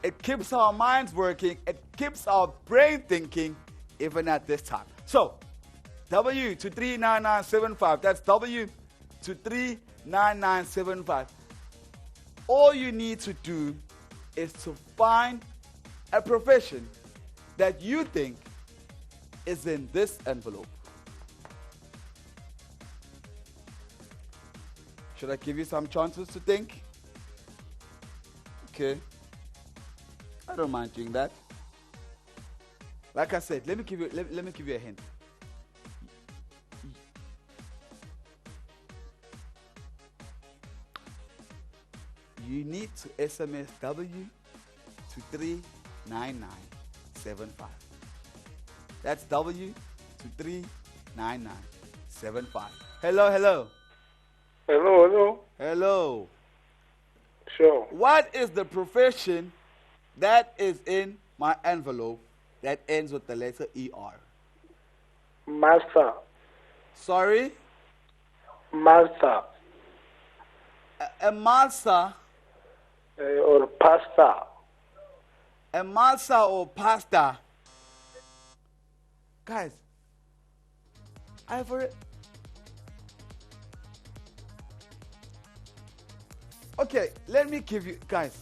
S1: It keeps our minds working. It keeps our brain thinking, even at this time. So, W to 39975. That's W to 39975. All you need to do is to find a profession that you think is in this envelope. Should I give you some chances to think? Okay. I don't mind doing that. Like I said, let me give you a hint. You need to SMS W to 39975. That's W to 39975. Hello, hello.
S7: Hello, hello.
S1: Hello.
S7: Sure.
S1: What is the profession that is in my envelope that ends with the letter ER?
S7: Master.
S1: Sorry?
S7: Master.
S1: A master.
S7: Or pastor.
S1: A master or pastor. Guys, I've already... Okay, let me give you... Guys,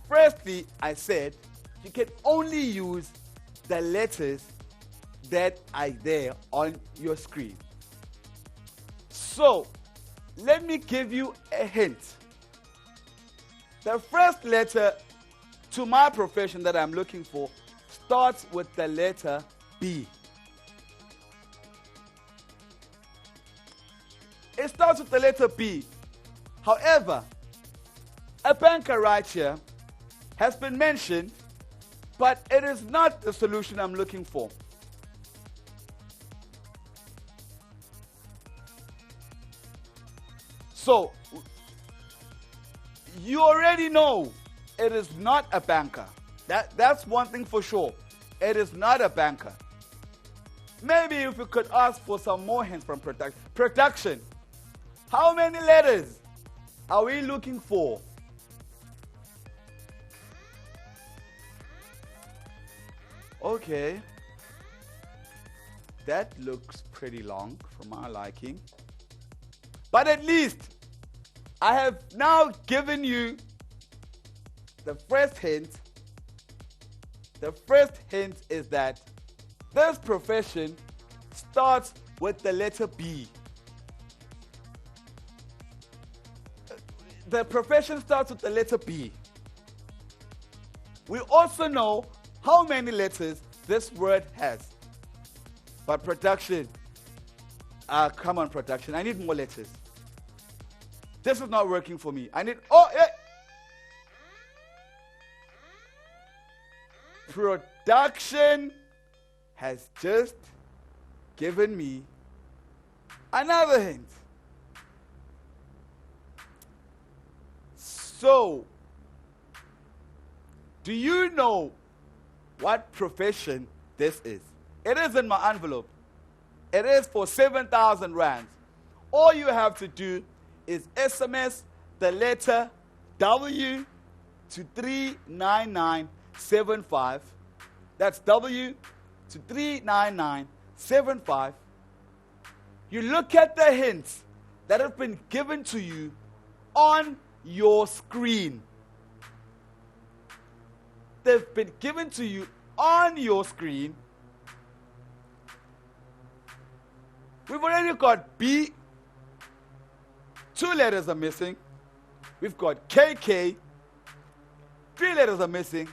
S1: firstly, I said you can only use the letters that are there on your screen. So, let me give you a hint. The first letter to my profession that I'm looking for starts with the letter B. It starts with the letter B. However, a banker right here has been mentioned, but it is not the solution I'm looking for. So, you already know it is not a banker. That's one thing for sure. It is not a banker. Maybe if we could ask for some more hints from production. How many letters are we looking for? Okay. That looks pretty long for my liking. But at least I have now given you the first hint. The first hint is that this profession starts with the letter B. The profession starts with the letter B. We also know how many letters this word has. But production, come on production, I need more letters. This is not working for me. I need, Production has just given me another hint. So, do you know what profession this is? It is in my envelope. It is for 7,000 rands. All you have to do is SMS the letter W to 39975. That's W to 39975. You look at the hints that have been given to you on your screen. They've been given to you on your screen. We've already got B. 2 letters are missing. We've got KK. 3 letters are missing.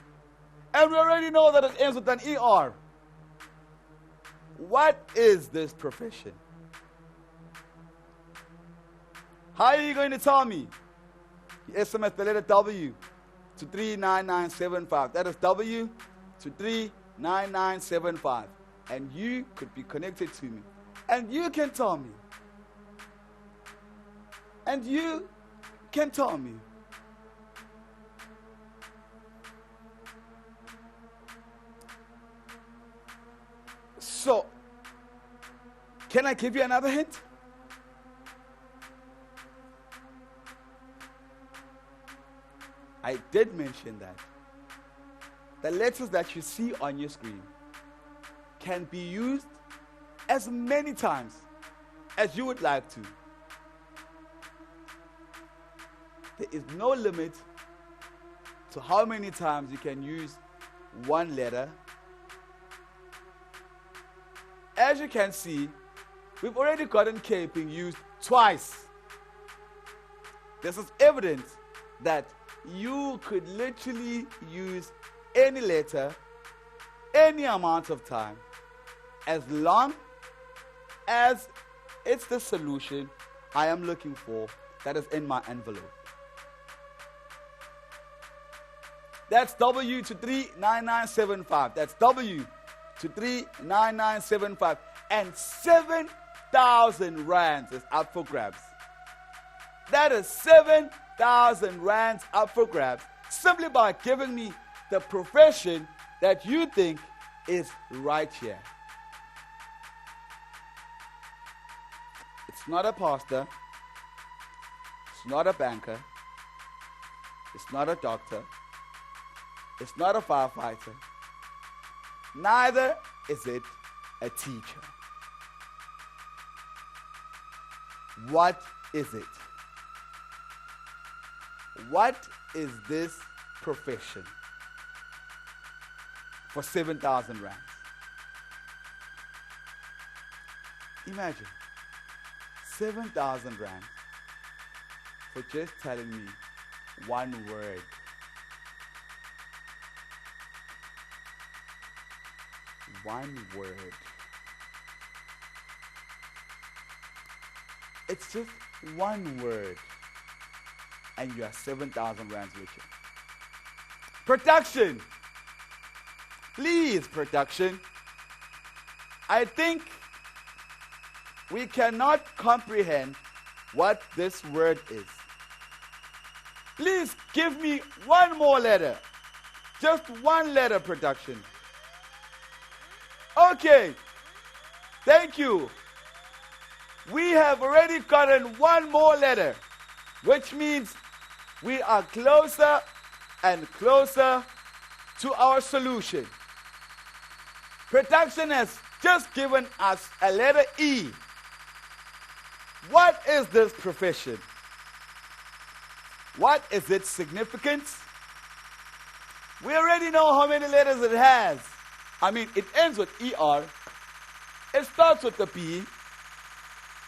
S1: And we already know that it ends with an ER. What is this profession? How are you going to tell me? You SMS the letter W to 39975. That is W to 39975. And you could be connected to me. And you can tell me. And you can tell me. So, can I give you another hint? I did mention that the letters that you see on your screen can be used as many times as you would like to. There is no limit to how many times you can use one letter. As you can see, we've already gotten K being used twice. This is evidence that you could literally use any letter, any amount of time, as long as it's the solution I am looking for that is in my envelope. That's W to 39975. That's W to 39975. And 7,000 rands is up for grabs. That is 7,000 rands up for grabs simply by giving me the profession that you think is right here. It's not a pastor. It's not a banker. It's not a doctor. It's not a firefighter. Neither is it a teacher. What is it? What is this profession for 7,000 rands? Imagine 7,000 rands for just telling me one word. One word. It's just one word. And you are 7,000 rands richer. Production. Please, production. I think we cannot comprehend what this word is. Please give me one more letter. Just one letter, production. Okay. Thank you. We have already gotten one more letter, which means we are closer and closer to our solution. Production has just given us a letter E. What is this profession? What is its significance? We already know how many letters it has. I mean, it ends with ER. It starts with the P.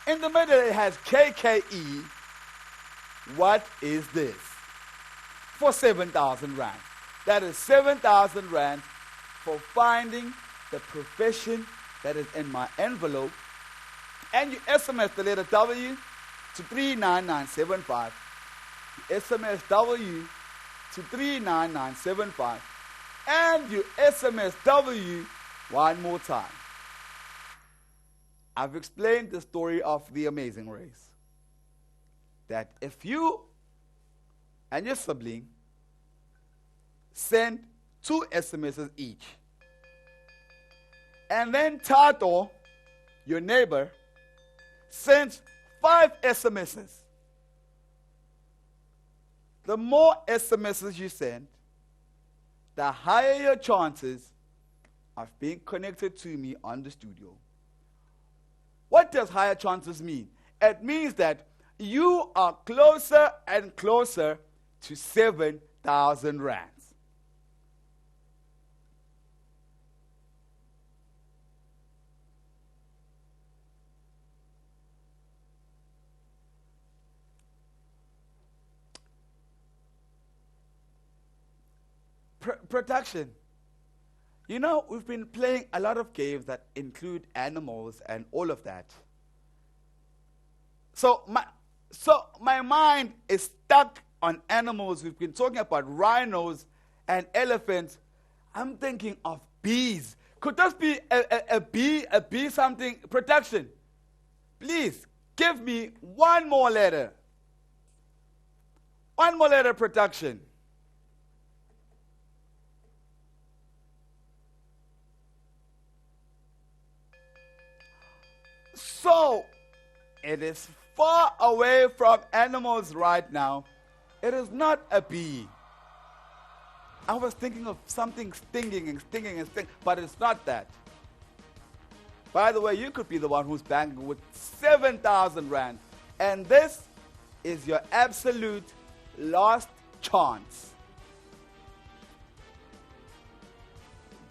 S1: In the middle, it has KKE. What is this? For 7,000 rand. That is 7,000 rand for finding the profession that is in my envelope. And you SMS the letter W to 39975. You SMS W to 39975. And you SMS W one more time. I've explained the story of the amazing race. That if you and your sibling send 2 SMSs each, and then Tato, your neighbor, sends 5 SMSs, the more SMSs you send, the higher your chances of being connected to me on the studio. What does higher chances mean? It means that you are closer and closer to 7,000 rands. Production. You know, we've been playing a lot of games that include animals and all of that. So my mind is stuck on animals. We've been talking about rhinos and elephants. I'm thinking of bees. Could this be a bee something? Protection. Please, give me one more letter. One more letter, production. So, it is far away from animals right now. It is not a bee. I was thinking of something stinging and stinging and stinging, but it's not that. By the way, you could be the one who's banking with 7,000 rand. And this is your absolute last chance.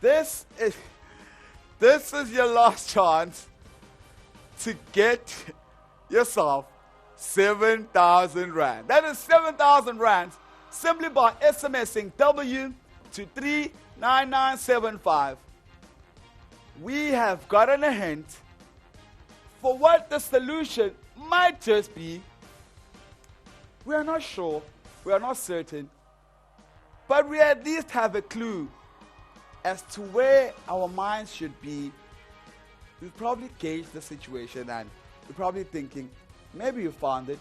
S1: This is your last chance to get yourself 7,000 rand. That is 7,000 rand simply by SMSing W to 39975. We have gotten a hint for what the solution might just be. We are not sure, we are not certain, but we at least have a clue as to where our minds should be. We've probably gauged the situation and we're probably thinking, maybe you found it.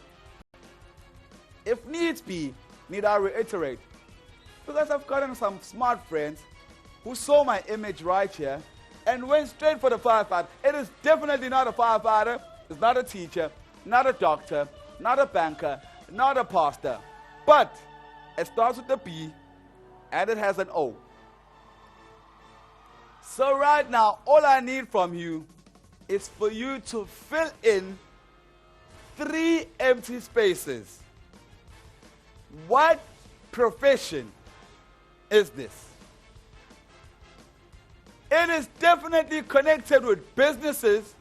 S1: If needs be, need I reiterate? Because I've gotten some smart friends who saw my image right here and went straight for the firefighter. It is definitely not a firefighter, it's not a teacher, not a doctor, not a banker, not a pastor. But it starts with a B and it has an O. So right now, all I need from you is for you to fill in 3 empty spaces. What profession is this? It is definitely connected with businesses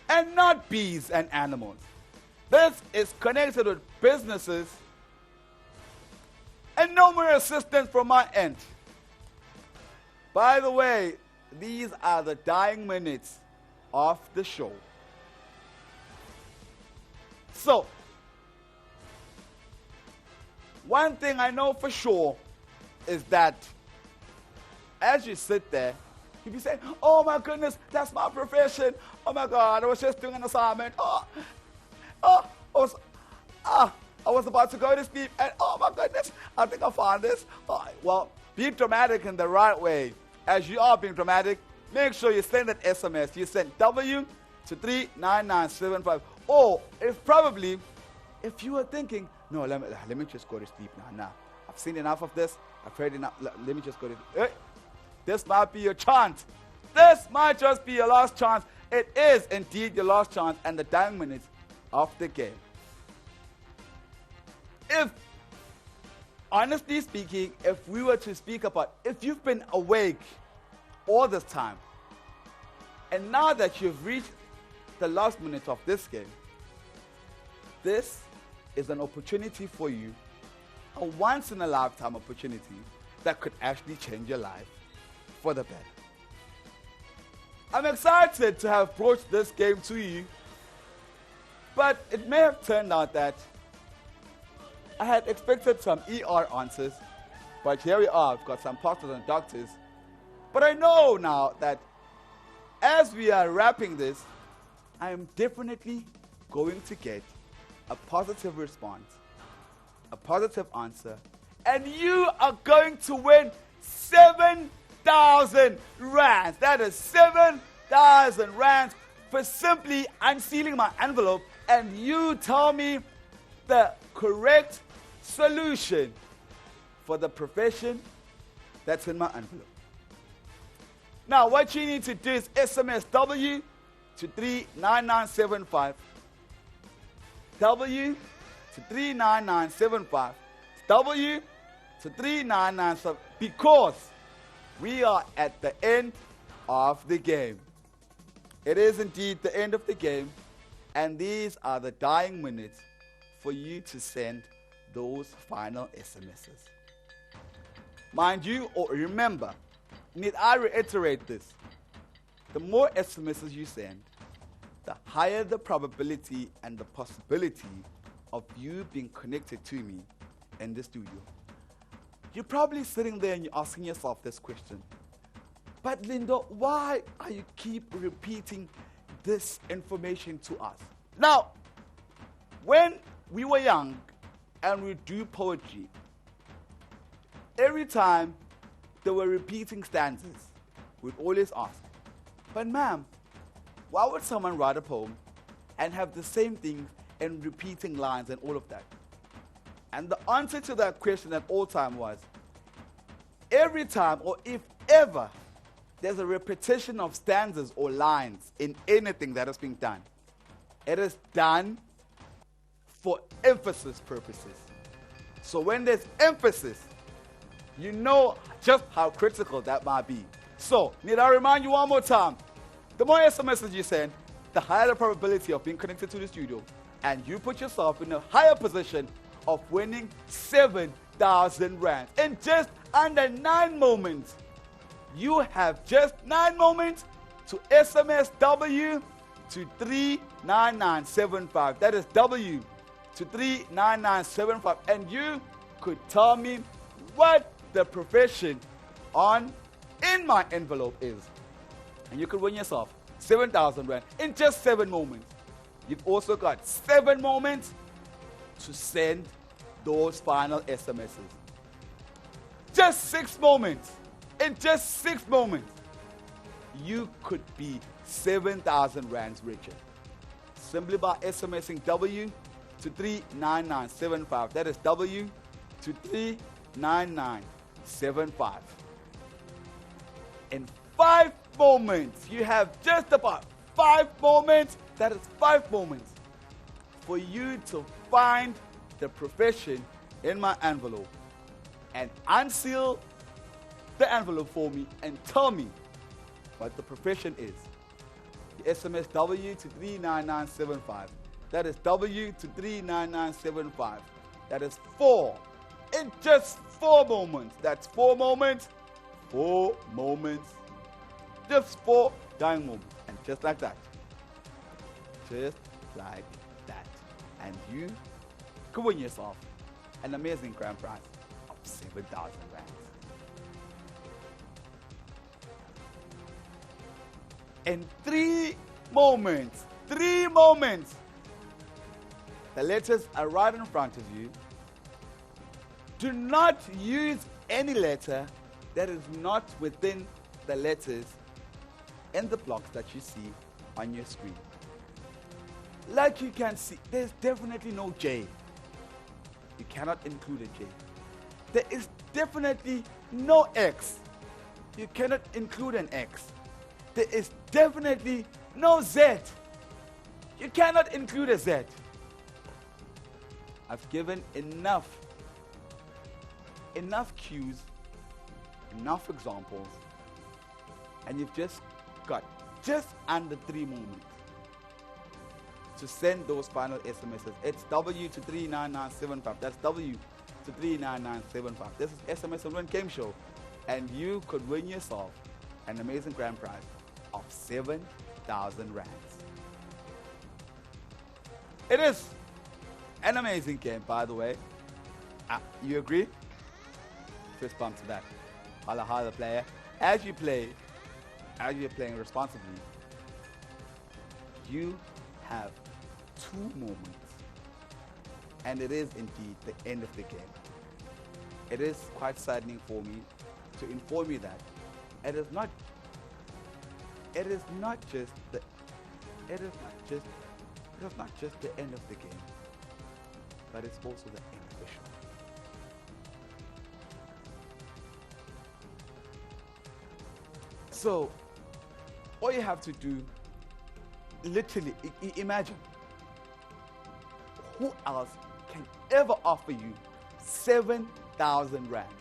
S1: and not bees and animals. This is connected with businesses and no more assistance from my end. By the way, these are the dying minutes of the show. So, one thing I know for sure is that as you sit there, you'll be saying, oh my goodness, that's my profession. Oh my God, I was just doing an assignment. I was about to go to sleep and oh my goodness, I think I found this. Well, be dramatic in the right way. As you are being dramatic, make sure you send that SMS. You send W to 39975. Or if you were thinking, no, let me just go to sleep now. I've seen enough of this. I've heard enough. Let me just go to sleep. This might be your chance. This might just be your last chance. It is indeed your last chance and the dying minutes of the game. Honestly speaking, if we were to speak about, if you've been awake all this time, and now that you've reached the last minute of this game, this is an opportunity for you, a once-in-a-lifetime opportunity that could actually change your life for the better. I'm excited to have brought this game to you, but it may have turned out that I had expected some ER answers, but here we are. I've got some pastors and doctors. But I know now that as we are wrapping this, I am definitely going to get a positive response, a positive answer, and you are going to win 7,000 rands. That is 7,000 rands for simply unsealing my envelope and you tell me the correct solution for the profession that's in my envelope. Now, what you need to do is SMS W to 39975. W to 39975. W to 39975. Because we are at the end of the game. It is indeed the end of the game. And these are the dying minutes for you to send those final SMSs. Mind you, or remember, need I reiterate this? The more SMSs you send, the higher the probability and the possibility of you being connected to me in the studio. You're probably sitting there and you're asking yourself this question. But Linda, why are you keep repeating this information to us? Now, when we were young and we do poetry, every time they were repeating stanzas, we'd always ask, but ma'am, why would someone write a poem and have the same thing and repeating lines and all of that? And the answer to that question at all time was, every time or if ever there's a repetition of stanzas or lines in anything that is being done, it is done for emphasis purposes. So when there's emphasis, you know just how critical that might be. So, need I remind you one more time, the more SMSs you send, the higher the probability of being connected to the studio, and you put yourself in a higher position of winning 7,000 rands. In just under 9 moments, you have just 9 moments to SMS W to 39975. That is W to 39975. And you could tell me what the profession in my envelope is. And you could win yourself 7,000 rand in just 7 moments. You've also got 7 moments to send those final SMSs. Just 6 moments. In just 6 moments, you could be 7,000 rands richer. Simply by SMSing W to 39975. That is W to 39975. In 5 moments, you have just about 5 moments. That is 5 moments for you to find the profession in my envelope and unseal the envelope for me and tell me what the profession is. You SMS W to 39975. That is W to 39975. That is 4. In just 4 moments. That's 4 moments. 4 moments. Just 4 dying moments. And just like that. Just like that. And you could win yourself an amazing grand prize of 7,000 rands. In 3 moments, the letters are right in front of you. Do not use any letter that is not within the letters in the blocks that you see on your screen. Like you can see, there's definitely no J. You cannot include a J. There is definitely no X. You cannot include an X. There is definitely no Z. You cannot include a Z. I've given enough cues, enough examples, and you've just got just under 3 moments to send those final SMSs. It's W to 39975. That's W to 39975. This is SMS Win Game Show, and you could win yourself an amazing grand prize of 7,000 rands. It is an amazing game, by the way. You agree? Fist bump to that. Holla holla, player. As you're playing responsibly, you have 2 moments, and it is indeed the end of the game. It is quite saddening for me to inform you that it is not just the end of the game, but it's also the end of the show. So all you have to do, literally, imagine who else can ever offer you 7,000 rand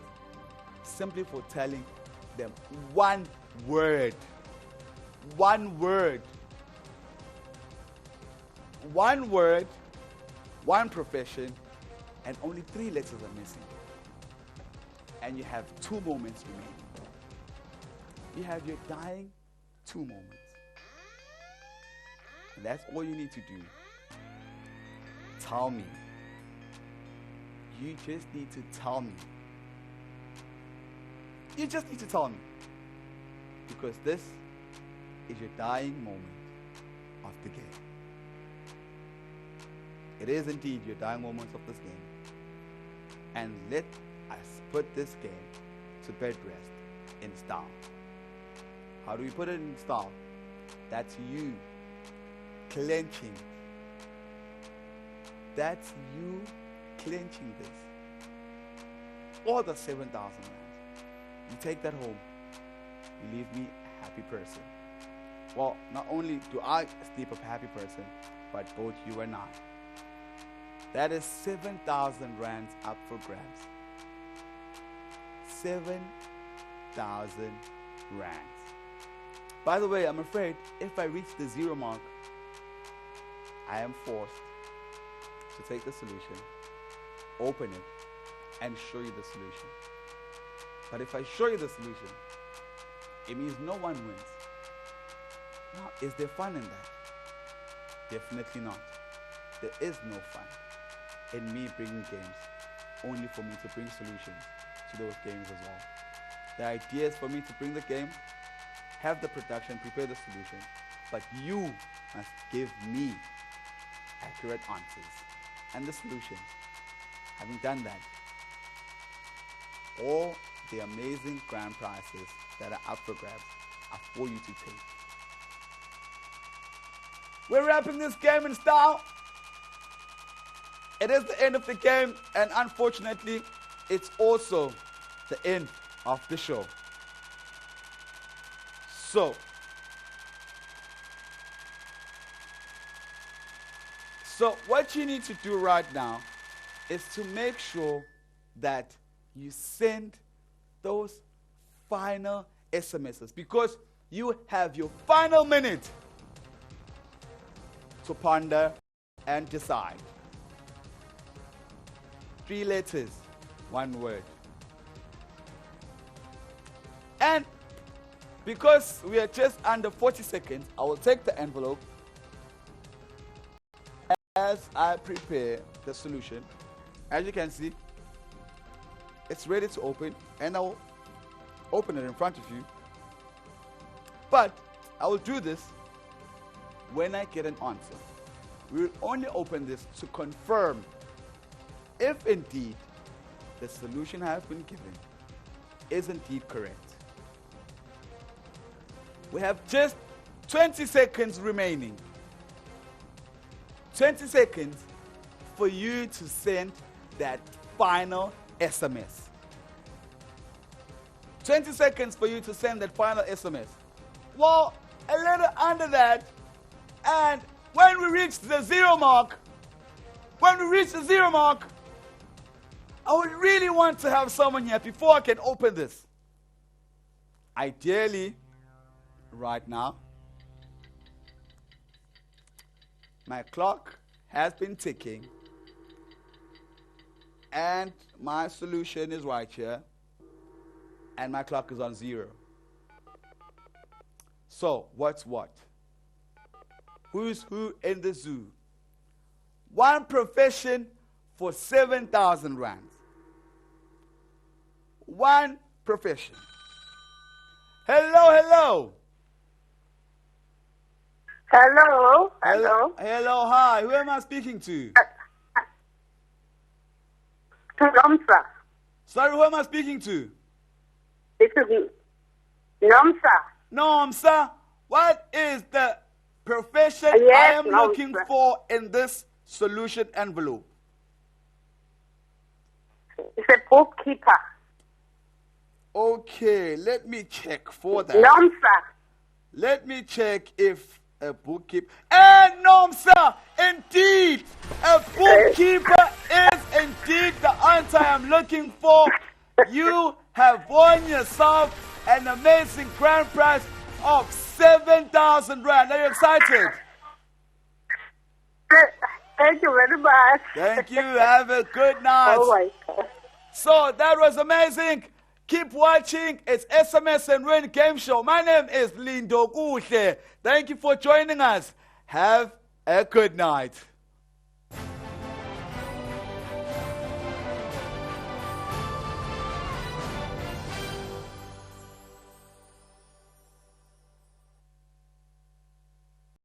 S1: simply for telling them one word. One word, one profession, and only 3 letters are missing. and you have 2 moments remaining. You have your dying 2 moments. And that's all you need to do. Tell me. You just need to tell me. You just need to tell me. Because this is your dying moment of the game. It is indeed your dying moments of this game. And let us put this game to bed rest in style. How do we put it in style? That's you clenching. That's you clenching this. All the 7,000 rounds. You take that home. You leave me a happy person. Well, not only do I sleep a happy person, but both you and I. That is 7,000 rands up for grabs. 7,000 rands. By the way, I'm afraid if I reach the 0 mark, I am forced to take the solution, open it, and show you the solution. But if I show you the solution, it means no one wins. Now, is there fun in that? Definitely not. There is no fun in me bringing games, only for me to bring solutions to those games as well. The idea is for me to bring the game, have the production, prepare the solution, but you must give me accurate answers and the solution. Having done that, all the amazing grand prizes that are up for grabs are for you to take. We're wrapping this game in style. It is the end of the game, and unfortunately, it's also the end of the show. So what you need to do right now is to make sure that you send those final SMSs, because you have your final minute to ponder and decide. 3 letters, 1 word. And because we are just under 40 seconds, I will take the envelope as I prepare the solution. As you can see, it's ready to open, and I will open it in front of you. But I will do this when I get an answer. We will only open this to confirm if indeed the solution I have been given is indeed correct. We have just 20 seconds remaining. 20 seconds for you to send that final SMS. 20 seconds for you to send that final SMS. Well, a little under that, and when we reach the 0 mark, I would really want to have someone here before I can open this. Ideally, right now, my clock has been ticking, and my solution is right here, and my clock is on 0. So, what's what? Who's who in the zoo? One profession for 7,000 rands. One profession. Hello. Hello, hi. Who am I speaking to?
S6: Nomsa.
S1: Sorry, who am I speaking to?
S6: This is Nomsa.
S1: Nomsa. What is the profession
S6: Yes,
S1: I am
S6: Nomsa.
S1: looking for in this solution envelope?
S6: It's a bookkeeper.
S1: Okay, let me check for that.
S6: Nomsa.
S1: Let me check if a bookkeeper. And Nomsa, indeed, a bookkeeper is indeed the answer I'm looking for. You have won yourself an amazing grand prize of 7,000 rand. Are you excited?
S6: Thank you very much.
S1: Thank you. Have a good night.
S6: Oh my God.
S1: So that was amazing. Keep watching. It's SMS and Win Game Show. My name is Lindo Kuhle. Thank you for joining us. Have a good night.